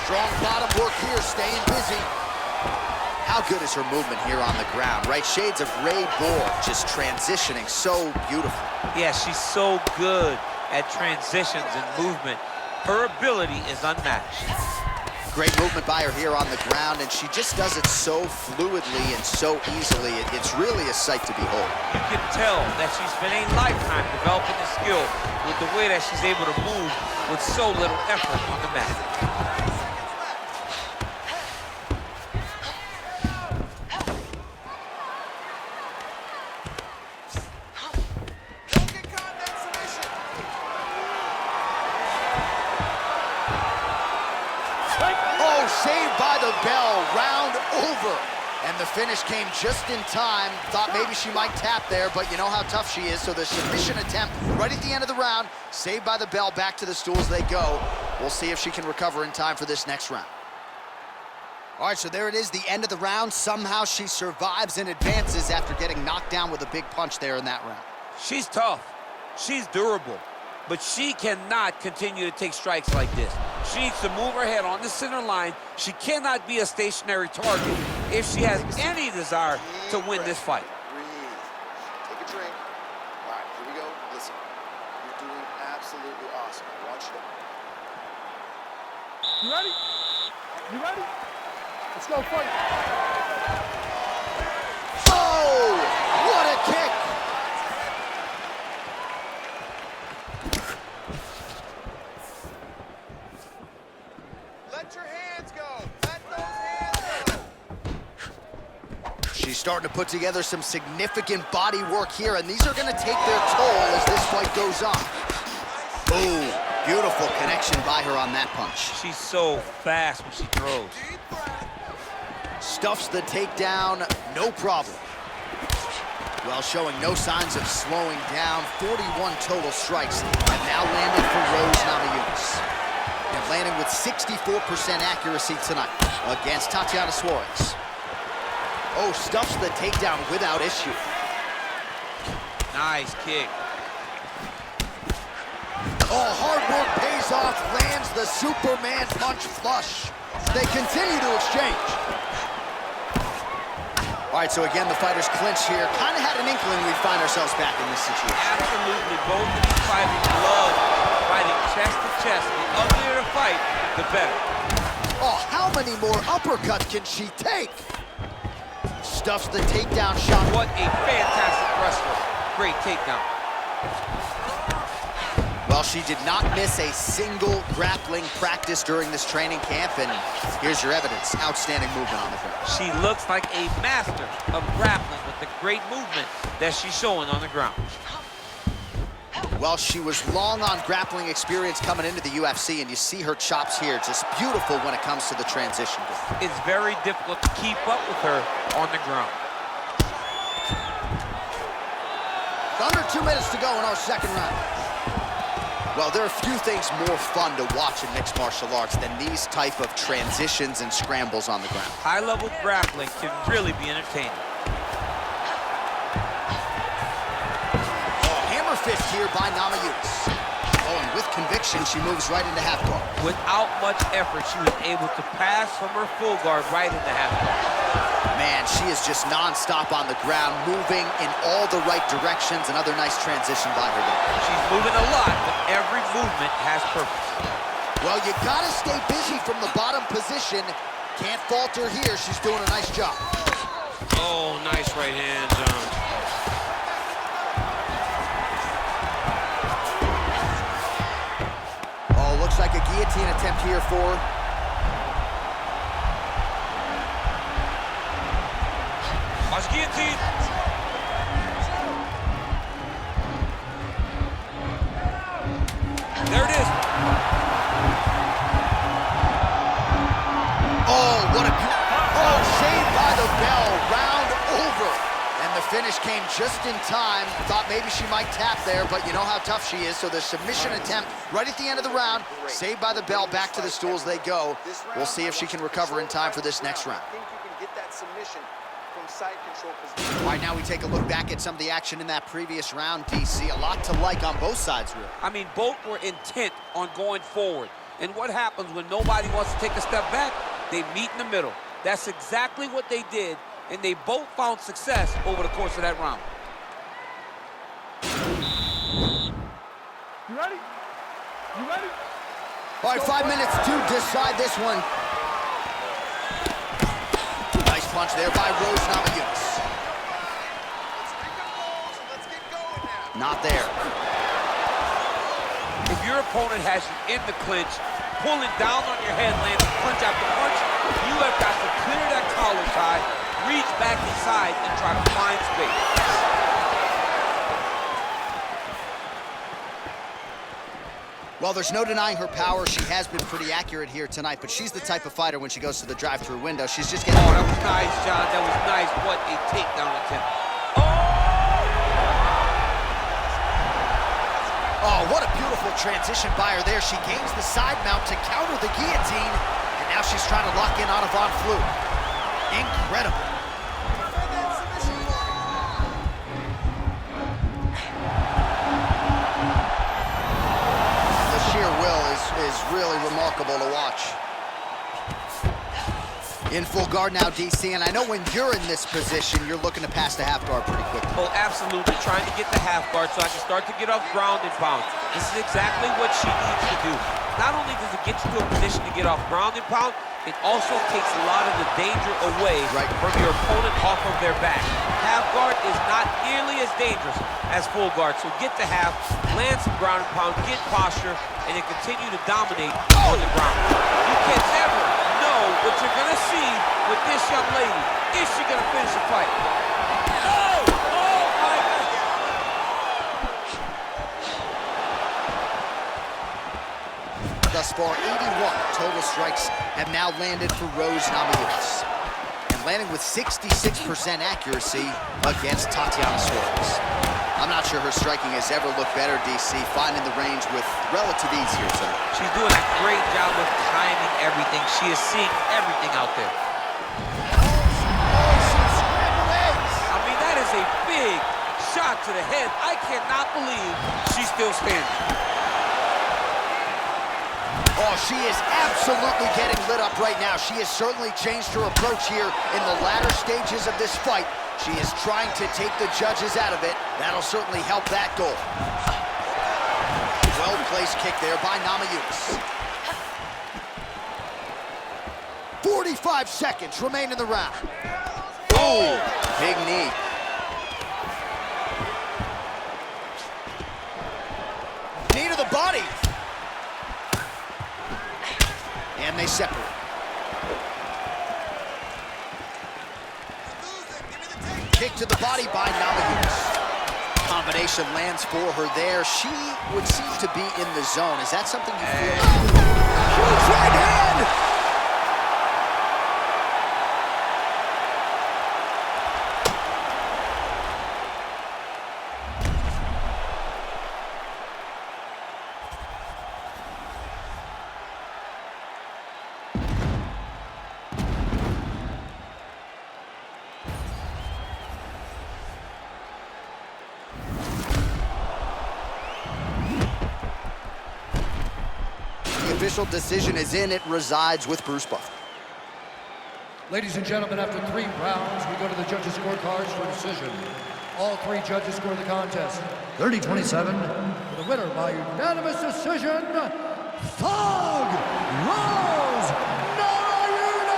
Strong bottom work here, staying busy. How good is her movement here on the ground, right? Shades of Ray Borg, just transitioning so beautiful. Yeah, she's so good at transitions and movement. Her ability is unmatched. Great movement by her here on the ground, and she just does it so fluidly and so easily. It's really a sight to behold. You can tell that she spent a lifetime developing the skill with the way that she's able to move with so little effort on the mat. Saved by the bell, round over. And the finish came just in time. Thought maybe she might tap there, but you know how tough she is. So the submission attempt right at the end of the round, saved by the bell, back to the stools they go. We'll see if she can recover in time for this next round. All right, so there it is, the end of the round. Somehow she survives and advances after getting knocked down with a big punch there in that round. She's tough, she's durable, but she cannot continue to take strikes like this. She needs to move her head on the center line. She cannot be a stationary target if she has any desire to win this fight. Breathe. Take a drink. All right, here we go. Listen, you're doing absolutely awesome. I want you to... You ready? You ready? Let's go fight. Oh, what a kick! Let your hands go. Let those hands go. She's starting to put together some significant body work here, and these are going to take their toll as this fight goes on. Oh, beautiful connection by her on that punch. She's so fast when she throws. Stuffs the takedown, no problem. Well, showing no signs of slowing down. 41 total strikes have now landed for Rose Namajunas. And landing with 64% accuracy tonight against Tatiana Suarez. Oh, stuffs the takedown without issue. Nice kick. Oh, hard work pays off, lands the Superman punch flush. They continue to exchange. All right, so again, the fighters clinch here. Kind of had an inkling we'd find ourselves back in this situation. Absolutely, both of these fighters love fighting chest to chest. The uglier the fight, the better. Oh, how many more uppercuts can she take? Stuffs the takedown shot. What a fantastic wrestler. Great takedown. Well, she did not miss a single grappling practice during this training camp, and here's your evidence. Outstanding movement on the ground. She looks like a master of grappling with the great movement that she's showing on the ground. Well, she was long on grappling experience coming into the UFC, and you see her chops here, just beautiful when it comes to the transition. It's very difficult to keep up with her on the ground. Under 2 minutes to go in our second round. Well, there are few things more fun to watch in mixed martial arts than these type of transitions and scrambles on the ground. High-level grappling can really be entertaining. Hammer fist here by Namajunas. Oh, and with conviction, she moves right into half guard. Without much effort, she was able to pass from her full guard right into half guard. Man, she is just non-stop on the ground, moving in all the right directions. Another nice transition by her there. She's moving a lot, but every movement has purpose. Well, you gotta stay busy from the bottom position. Can't falter here. She's doing a nice job. Oh, nice right hand, John. Oh, looks like a guillotine attempt here for her. Watch guillotine. There it is. Oh, what a... Oh, saved by the bell. Round over. And the finish came just in time. Thought maybe she might tap there, but you know how tough she is. So the submission attempt right at the end of the round. Saved by the bell. Back to the stools they go. We'll see if she can recover in time for this next round. I think you can get that submission from side control position. All right, now we take a look back at some of the action in that previous round, DC. A lot to like on both sides, really. I mean, both were intent on going forward. And what happens when nobody wants to take a step back? They meet in the middle. That's exactly what they did, and they both found success over the course of that round. You ready? You ready? All right, 5 minutes to decide this one. dodge there by Rose Namajunas. Not there. If your opponent has you in the clinch, pulling down on your head, landing punch after punch, you have got to clear that collar tie, reach back inside, and try to find space. Well, there's no denying her power. She has been pretty accurate here tonight, but she's the type of fighter when she goes to the drive-through window, she's just getting... Oh, that was nice, John. That was nice. What a takedown attempt. Oh, what a beautiful transition by her there. She gains the side mount to counter the guillotine, and now she's trying to lock in on a Von Flue. Incredible. The sheer will is really remarkable to watch. In full guard now, DC, and I know when you're in this position, you're looking to pass the half guard pretty quickly. Oh, absolutely. Trying to get the half guard so I can start to get off ground and pound. This is exactly what she needs to do. Not only does it get you to a position to get off ground and pound, it also takes a lot of the danger away from your opponent off of their back. Half guard is not nearly as dangerous as full guard, so get the half, land some ground and pound, get posture, and then continue to dominate on the ground. You can never know what you're gonna see with this young lady. Is she gonna finish the fight? Oh! Oh my God! Thus far, 81 total strikes have now landed for Rose Namajunas, and landing with 66% accuracy against Tatiana Suarez. I'm not sure her striking has ever looked better, DC, finding the range with relative ease here tonight. She's doing a great job of timing everything. She is seeing everything out there. I mean, that is a big shot to the head. I cannot believe she's still standing. Oh, she is absolutely getting lit up right now. She has certainly changed her approach here in the latter stages of this fight. She is trying to take the judges out of it. That'll certainly help that goal. Well-placed kick there by Namajunas. 45 seconds remain in the round. Oh, big knee. Knee to the body. And they separate. Kick to the body by Namajunas. Combination lands for her there. She would seem to be in the zone. Is that something you feel? Huge right hand! The official decision is in. It resides with Bruce Buffer. Ladies and gentlemen, after 3 rounds, we go to the judges' scorecards for decision. All 3 judges score the contest 30-27 for the winner by unanimous decision, Thug Rose Namajunas!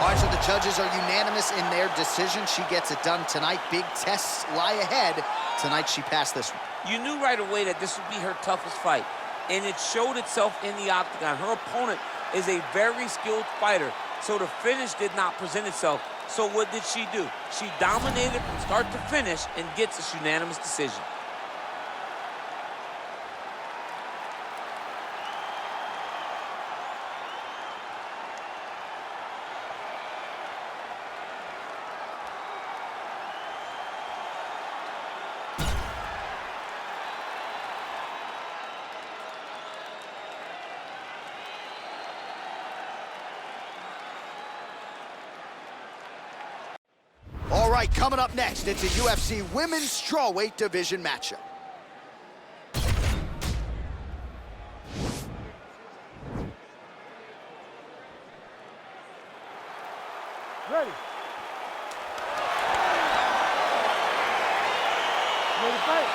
All right, so the judges are unanimous in their decision. She gets it done tonight. Big tests lie ahead. Tonight, she passed this one. You knew right away that this would be her toughest fight, and it showed itself in the octagon. Her opponent is a very skilled fighter, so the finish did not present itself. So what did she do? She dominated from start to finish and gets a unanimous decision. All right, coming up next, it's a UFC Women's Strawweight Division matchup. Ready. Ready to fight.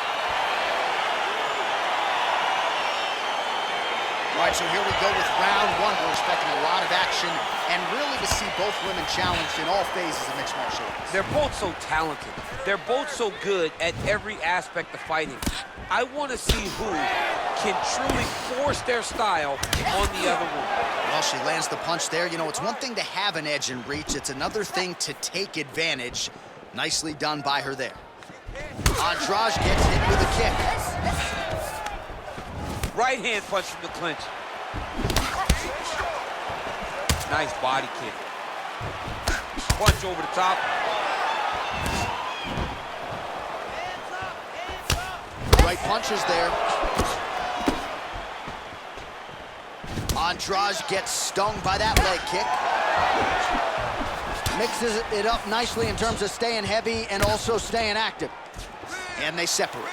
All right, so here we go with round 1. We're expecting a lot of action and really to see both women challenged in all phases of mixed martial arts. They're both so talented. They're both so good at every aspect of fighting. I want to see who can truly force their style on the other woman. Well, she lands the punch there. You know, it's one thing to have an edge and reach. It's another thing to take advantage. Nicely done by her there. Andrade gets hit with a kick. Right hand punch from the clinch. Nice body kick. Punch over the top. Right punches there. Andrade gets stung by that leg kick. Mixes it up nicely in terms of staying heavy and also staying active. And they separate.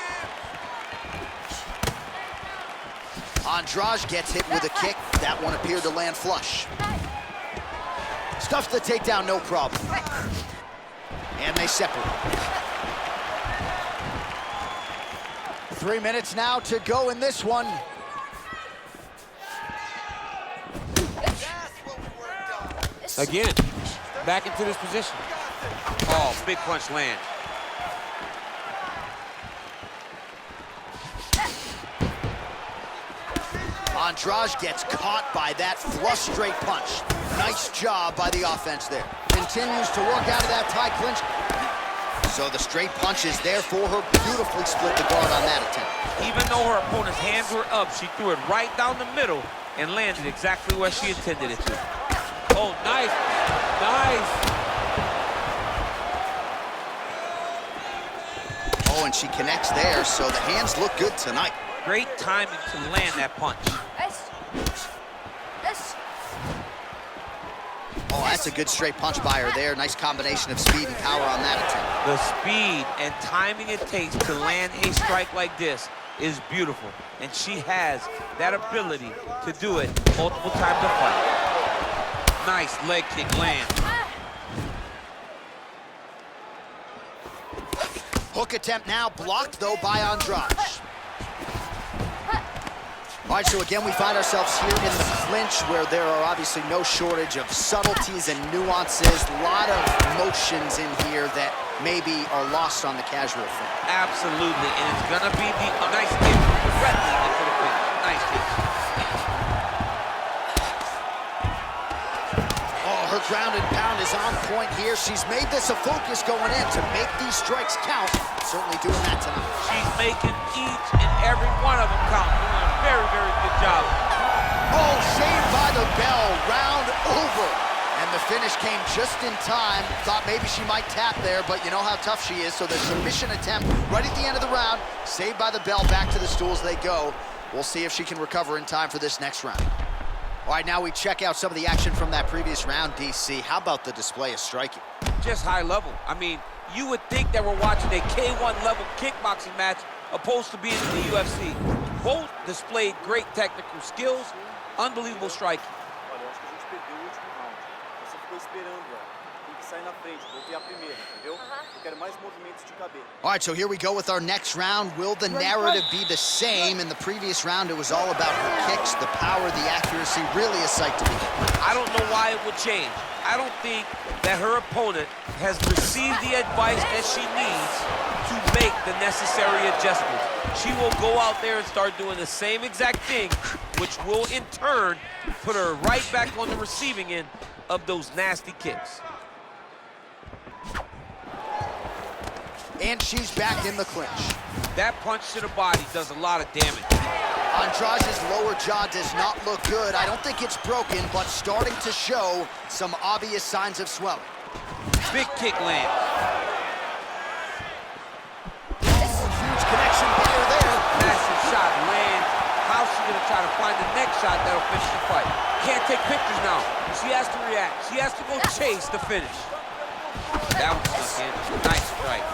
Andrade gets hit with a kick. That one appeared to land flush. Stuffs the takedown, no problem. And they separate. 3 minutes now to go in this one. Again, back into this position. Oh, big punch land. Andrade gets caught by that flush straight punch. Nice job by the offense there. Continues to work out of that tie clinch. So the straight punch is there for her. Beautifully split the guard on that attempt. Even though her opponent's hands were up, she threw it right down the middle and landed exactly where she intended it to. Oh, nice. Nice. Oh, and she connects there, so the hands look good tonight. Great timing to land that punch. Oh, that's a good straight punch by her there. Nice combination of speed and power on that attempt. The speed and timing it takes to land a strike like this is beautiful. And she has that ability to do it multiple times a fight. Nice leg kick land. Hook attempt now blocked, though, by Andrade. All right, so again, we find ourselves here in the clinch where there are obviously no shortage of subtleties and nuances. A lot of motions in here that maybe are lost on the casual fan. Absolutely, and it's gonna be the nice kick directly into the face. Nice kick. Oh, her ground and pound is on point here. She's made this a focus going in to make these strikes count. Certainly doing that tonight. She's making each and every one of them count. Doing a very, very good job. Oh, saved by the bell, round over. And the finish came just in time. Thought maybe she might tap there, but you know how tough she is. So the submission attempt right at the end of the round, saved by the bell, back to the stools they go. We'll see if she can recover in time for this next round. All right, now we check out some of the action from that previous round, DC. How about the display of striking? Just high level. I mean, you would think that we're watching a K1 level kickboxing match opposed to being in the UFC. Both displayed great technical skills, unbelievable striking. Olha, eu acho que a gente perdeu o último round. Você ficou esperando ela. Tem que sair na frente, bloquear a primeira, entendeu? Eu quero mais movimentos de cabeça. All right, so here we go with our next round. Will the narrative be the same? In the previous round, it was all about her kicks, the power, the accuracy, really a sight to behold. I don't know why it would change. I don't think that her opponent has received the advice that she needs to make the necessary adjustments. She will go out there and start doing the same exact thing, which will in turn put her right back on the receiving end of those nasty kicks. And she's back in the clinch. That punch to the body does a lot of damage. Andrade's lower jaw does not look good. I don't think it's broken, but starting to show some obvious signs of swelling. Big kick land. Huge connection by her there. Massive shot lands. How's she gonna try to find the next shot that'll finish the fight? Can't take pictures now. She has to react. She has to go chase the finish. That one snuck in. Nice strike.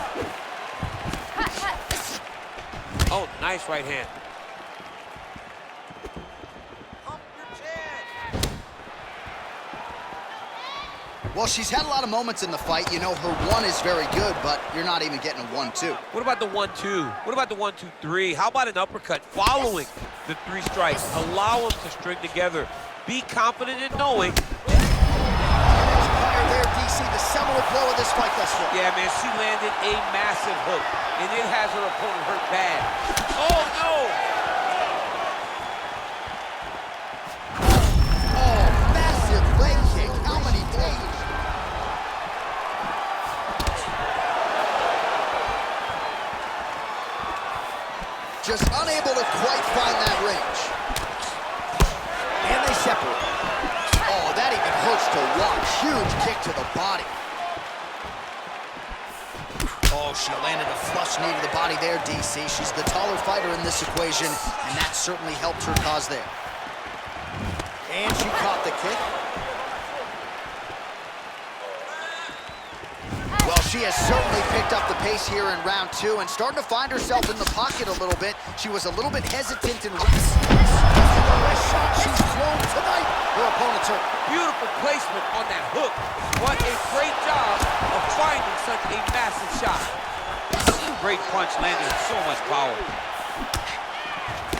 Oh, nice right hand. Well, she's had a lot of moments in the fight. You know, her one is very good, but you're not even getting a 1-2. What about the 1-2? What about the 1-2-3? How about an uppercut following the 3 strikes? Allow them to string together. Be confident in knowing man, she landed a massive hook, and it has her opponent hurt bad. Oh, no! Oh, massive leg kick. How many days? Just unable to quite find that range. And they separate. Oh, that even hurts to watch. Huge kick to the body. Oh, she landed a flush knee to the body there, DC. She's the taller fighter in this equation, and that certainly helped her cause there. And she caught the kick. Well, she has certainly picked up the pace here in round 2 and starting to find herself in the pocket a little bit. She was a little bit hesitant and shot she's thrown tonight. Her opponent's hurt. Beautiful placement on that hook. What a great job of finding such a massive shot. Great punch landed with so much power.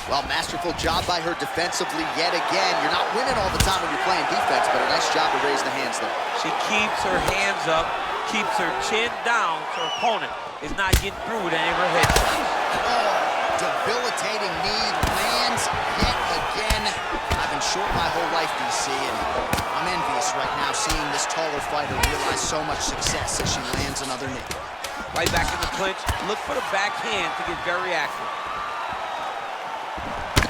Well, masterful job by her defensively yet again. You're not winning all the time when you're playing defense, but a nice job to raise the hands there. She keeps her hands up, keeps her chin down so her opponent is not getting through with any of her head shots. Oh, debilitating knee lands yet again. I've been short my whole life, DC, and I'm envious right now seeing this taller fighter realize so much success as she lands another knee. Right back in the clinch. Look for the backhand to get very active.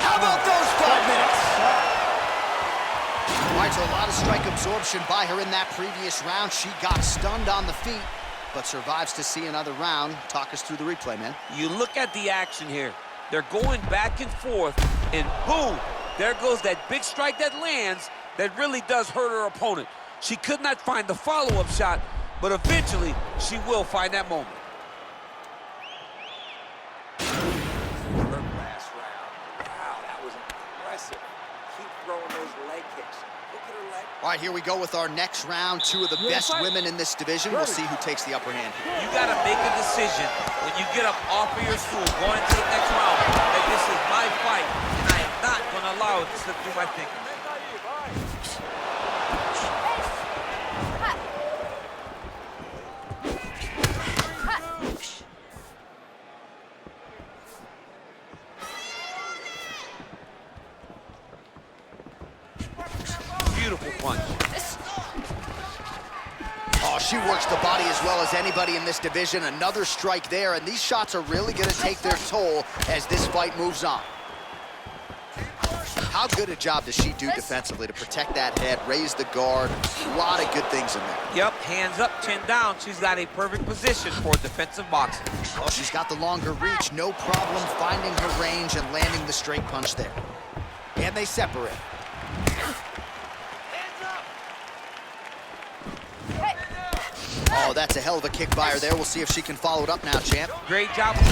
How about those 5 minutes? All right, so a lot of strike absorption by her in that previous round. She got stunned on the feet, but survives to see another round. Talk us through the replay, man. You look at the action here. They're going back and forth, and boom, there goes that big strike that lands that really does hurt her opponent. She could not find the follow-up shot, but eventually she will find that moment. Last round. Wow, that was impressive. Keep throwing those leg kicks. Look at her leg. All right, here we go with our next round. 2 of the best women in this division. We'll see who takes the upper hand. You got to make a decision when you get up off of your stool going into the next round that this is my fight, and I am not going to allow it to slip through my fingers. Beautiful punch. Oh, she works the body as well as anybody in this division. Another strike there, and these shots are really going to take their toll as this fight moves on. How good a job does she do defensively to protect that head, raise the guard? A lot of good things in there. Yep, hands up, chin down. She's got a perfect position for defensive boxing. Well, she's got the longer reach. No problem finding her range and landing the straight punch there. And they separate. Oh, that's a hell of a kick by her there. We'll see if she can follow it up now, champ. Great job. Shot by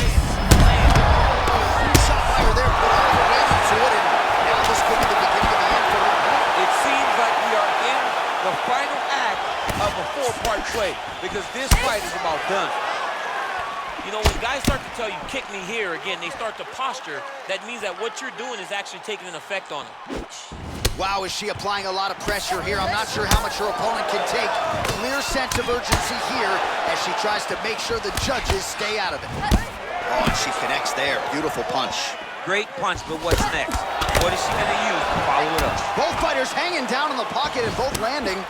her there, put all the weight into it, and now this could be the beginning of the end for her. It seems like we are in the final act of a 4-part play because this fight is about done. You know, when guys start to tell you, kick me here, again, they start to posture. That means that what you're doing is actually taking an effect on them. Wow, is she applying a lot of pressure here? I'm not sure how much her opponent can take. Clear sense of urgency here as she tries to make sure the judges stay out of it. Oh, and she connects there. Beautiful punch. Great punch, but what's next? What is she going to use to follow it up? Both fighters hanging down in the pocket and both landing.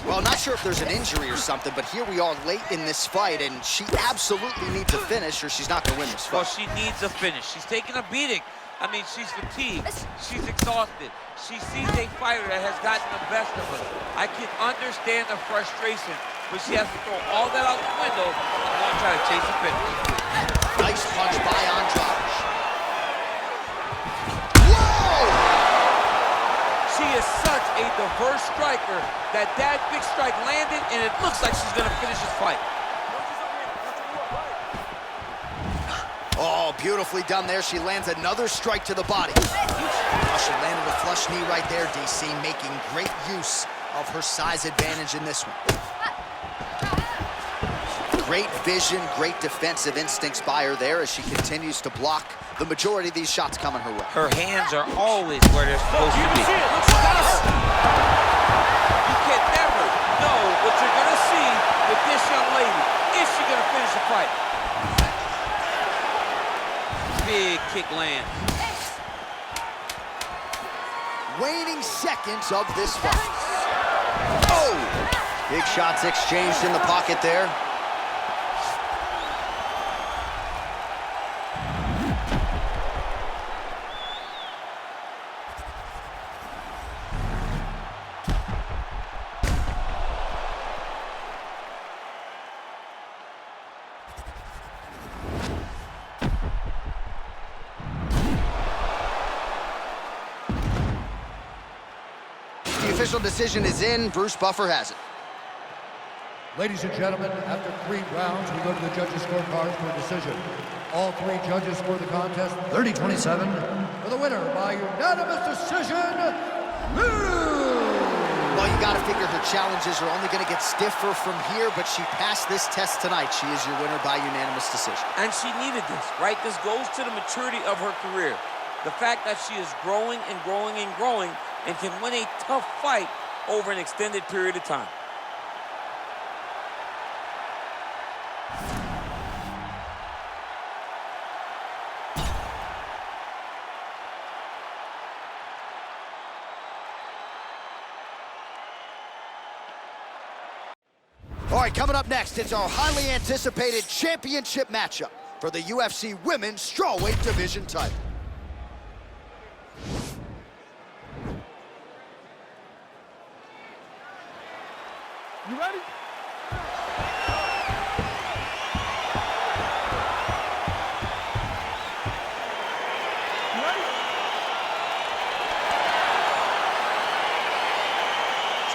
Well, not sure if there's an injury or something, but here we are late in this fight, and she absolutely needs a finish or she's not going to win this fight. Well, she needs a finish. She's taking a beating. I mean, she's fatigued. She's exhausted. She sees a fighter that has gotten the best of her. I can understand the frustration, but she has to throw all that out the window and want to try to chase a finish. Nice punch by Andrade. Whoa! She is such a diverse striker that big strike landed, and it looks like she's going to finish this fight. Oh, beautifully done there. She lands another strike to the body. Oh, she landed a flush knee right there, DC, making great use of her size advantage in this one. Great vision, great defensive instincts by her there as she continues to block the majority of these shots coming her way. Her hands are always where they're supposed to be. You can never know what you're moments of this fight. Oh! Big shots exchanged in the pocket there. The official decision is in. Bruce Buffer has it. Ladies and gentlemen, after 3 rounds, we go to the judges' scorecards for a decision. All 3 judges scored the contest 30-27 for the winner by unanimous decision, Well, you got to figure her challenges are only going to get stiffer from here, but she passed this test tonight. She is your winner by unanimous decision. And she needed this, right? This goes to the maturity of her career. The fact that she is growing and growing and growing and can win a tough fight over an extended period of time. All right, coming up next, it's our highly anticipated championship matchup for the UFC Women's Strawweight Division title. You ready? You ready?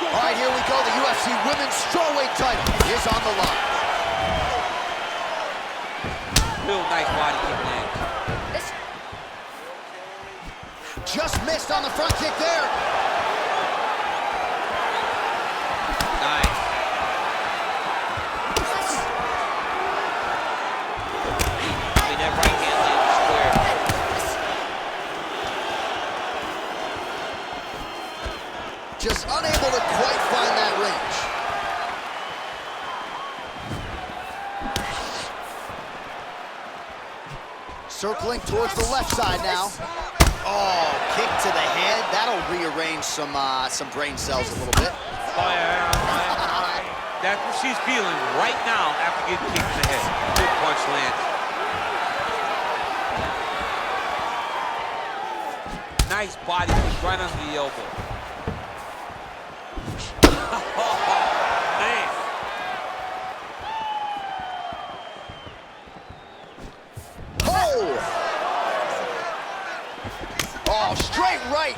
All right, here we go. The UFC Women's Strawweight title is on the line. Real nice body kick land. Just missed on the front kick there. Nice. I mean, that right hand landed square. Just unable to quite find that range. Circling towards the left side now. Oh, kick to the head. That'll rearrange some brain cells a little bit. Oh, yeah. That's what she's feeling right now after getting kicked in the head. Big punch lands. Nice body kick right under the elbow. Man. Oh, straight right.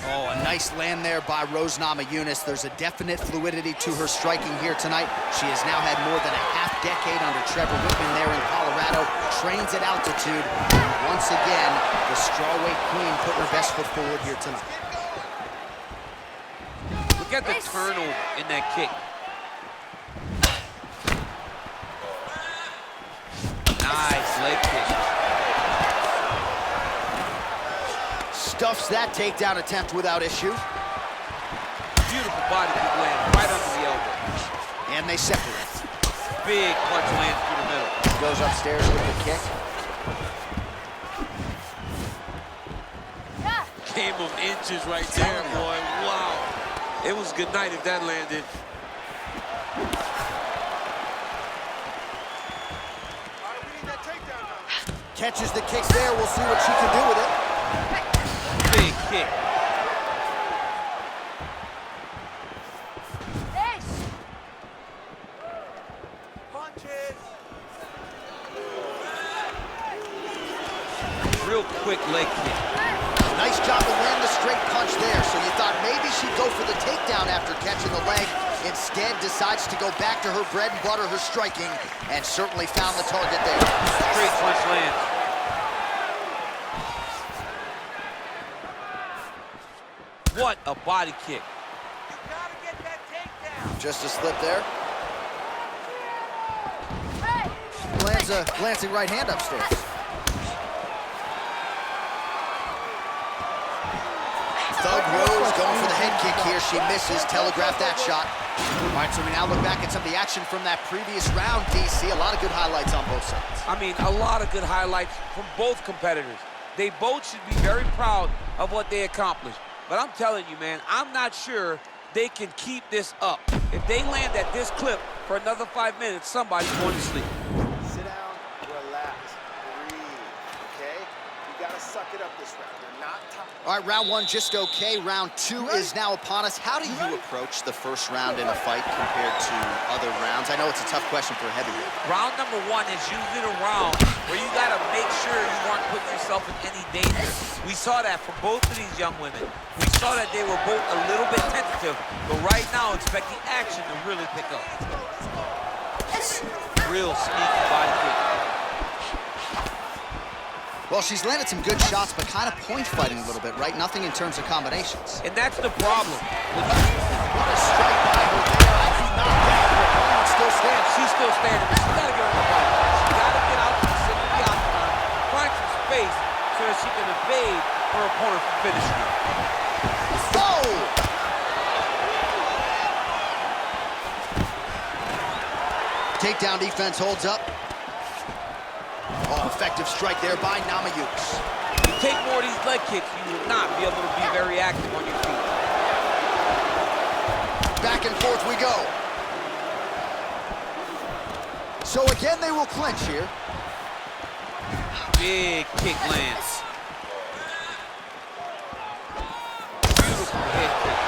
Oh, a nice land there by Rose Namajunas. There's a definite fluidity to her striking here tonight. She has now had more than a half-decade under Trevor Whitman there in Colorado, trains at altitude. And once again, the strawweight queen put her best foot forward here tonight. Look at the turnover in that kick. Nice leg kick. Stuffs that takedown attempt without issue. Beautiful body kick land right under the elbow. And they separate. Big punch lands through the middle. Goes upstairs with the kick. Game of inches right there, boy. Wow. It was good night if that landed. Catches the kicks there. We'll see what she can do with it. Big kick. Real quick leg kick. Nice job to land the straight punch there. So you thought maybe she'd go for the takedown after catching the leg. Instead, decides to go back to her bread and butter, her striking, and certainly found the target there. Straight punch lands. What a body kick. You gotta get that takedown. Just a slip there. Lands a glancing right hand upstairs. Thug Rose going for the head kick here. She misses, telegraphed that shot. All right, so we now look back at some of the action from that previous round, DC. A lot of good highlights on both sides. I mean, a lot of good highlights from both competitors. They both should be very proud of what they accomplished. But I'm telling you, man, I'm not sure they can keep this up. If they land at this clip for another 5 minutes, somebody's going to sleep. Sit down, relax, breathe, okay? You gotta suck it up this round. You're not tired. All right, round one just okay. Round two is now upon us. How do you approach the first round in a fight compared to other rounds? I know it's a tough question for a heavyweight. Round number one is usually the round where you got to make sure you aren't putting yourself in any danger. We saw that from both of these young women. We saw that they were both a little bit tentative, but right now expect the action to really pick up. Real sneaky body kick. Well, she's landed some good shots, but kind of point fighting a little bit, right? Nothing in terms of combinations. And that's the problem. What a strike by her there. I do not think her opponent still stands. She's still standing, but she's got to get on the body. She's got to get out to the center of the octagon, find some space so that she can evade her opponent from finishing her. Oh! Takedown defense holds up. Oh, effective strike there by Namayukes. You take more of these leg kicks, you will not be able to be very active on your feet. Back and forth we go. So again, they will clinch here. Big kick lands. Beautiful head kick.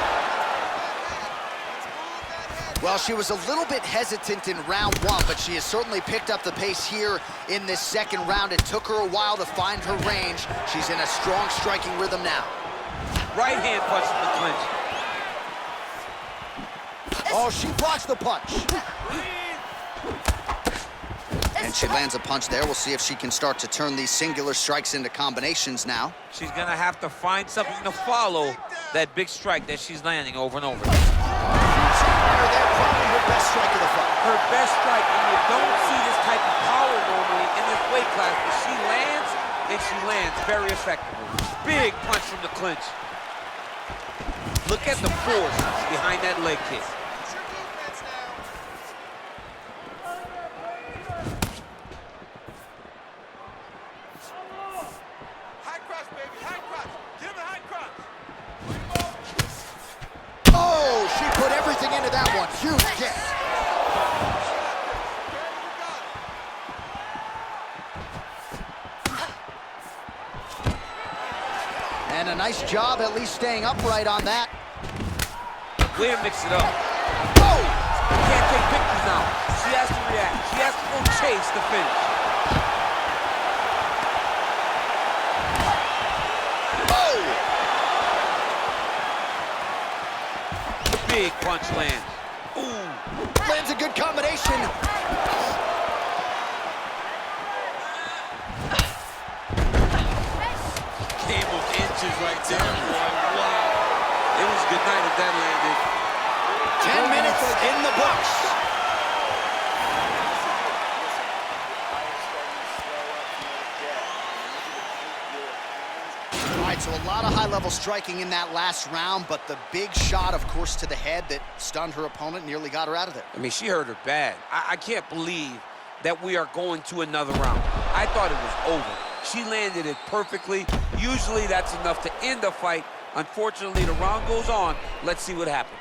Well, she was a little bit hesitant in round one, but she has certainly picked up the pace here in this second round. It took her a while to find her range. She's in a strong striking rhythm now. Right hand punch in the clinch. Oh, she blocks the punch. And she lands a punch there. We'll see if she can start to turn these singular strikes into combinations now. She's gonna have to find something to follow that big strike that she's landing over and over. There, probably her best strike of the fight. Her best strike, and you don't see this type of power normally in this weight class, but she lands, and she lands very effectively. Big punch from the clinch. Look at the force behind that leg kick. Oh, she put everything into that one. Huge kick. And a nice job at least staying upright on that. Way to mix it up. Oh! Can't take pictures now. She has to react. She has to go chase the finish. Oh! Big punch lands. Ooh. Lands a good combination. Came with inches right there, boy. Wow. It was a good night if that landed. 10 minutes in the books. All right, so a lot of high-level striking in that last round, but the big shot, of course, to the head that stunned her opponent, nearly got her out of there. I mean, she hurt her bad. I can't believe that we are going to another round. I thought it was over. She landed it perfectly. Usually that's enough to end a fight. Unfortunately, the round goes on. Let's see what happens.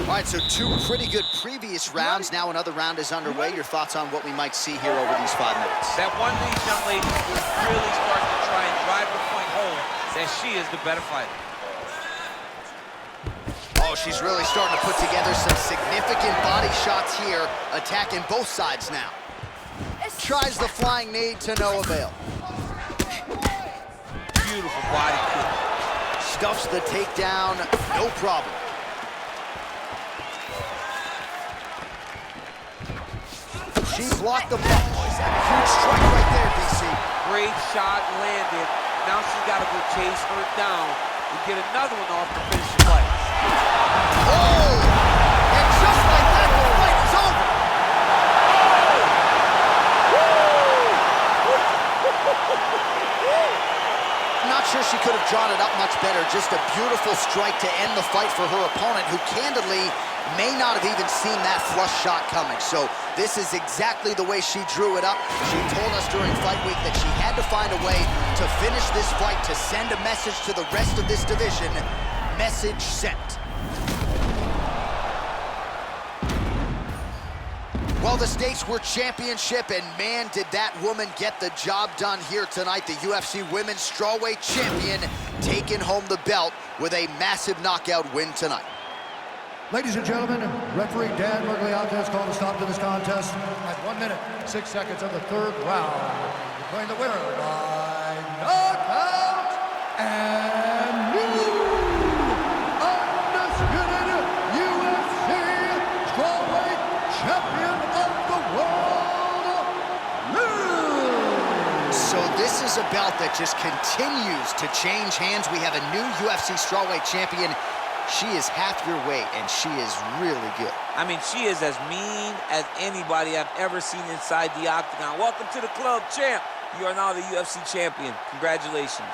All right, so two pretty good previous rounds. Now another round is underway. Your thoughts on what we might see here over these 5 minutes? That one of these young ladies is really starting to try and drive the point home that she is the better fighter. Oh, she's really starting to put together some significant body shots here, attacking both sides now. Tries the flying knee to no avail. Beautiful body kick. Stuffs the takedown, no problem. She blocked the punch. Huge strike right there, DC. Great shot landed. Now she's got to go chase her down and get another one off to finish the fight. Oh! And just like that, the fight is over. Not sure she could have drawn it up much better. Just a beautiful strike to end the fight for her opponent, who candidly may not have even seen that flush shot coming. So this is exactly the way she drew it up. She told us during fight week that she had to find a way to finish this fight, to send a message to the rest of this division. Message sent. Well, the stakes were championship, and man, did that woman get the job done here tonight. The UFC Women's Strawweight Champion taking home the belt with a massive knockout win tonight. Ladies and gentlemen, referee Dan Mergliata has called a stop to this contest at 1 minute, 6 seconds of the third round, declaring the winner by knockout and new undisputed UFC strawweight champion of the world, Liz. So this is a belt that just continues to change hands. We have a new UFC strawweight champion. She is half your weight, and she is really good. I mean, she is as mean as anybody I've ever seen inside the octagon. Welcome to the club, champ. You are now the UFC champion. Congratulations.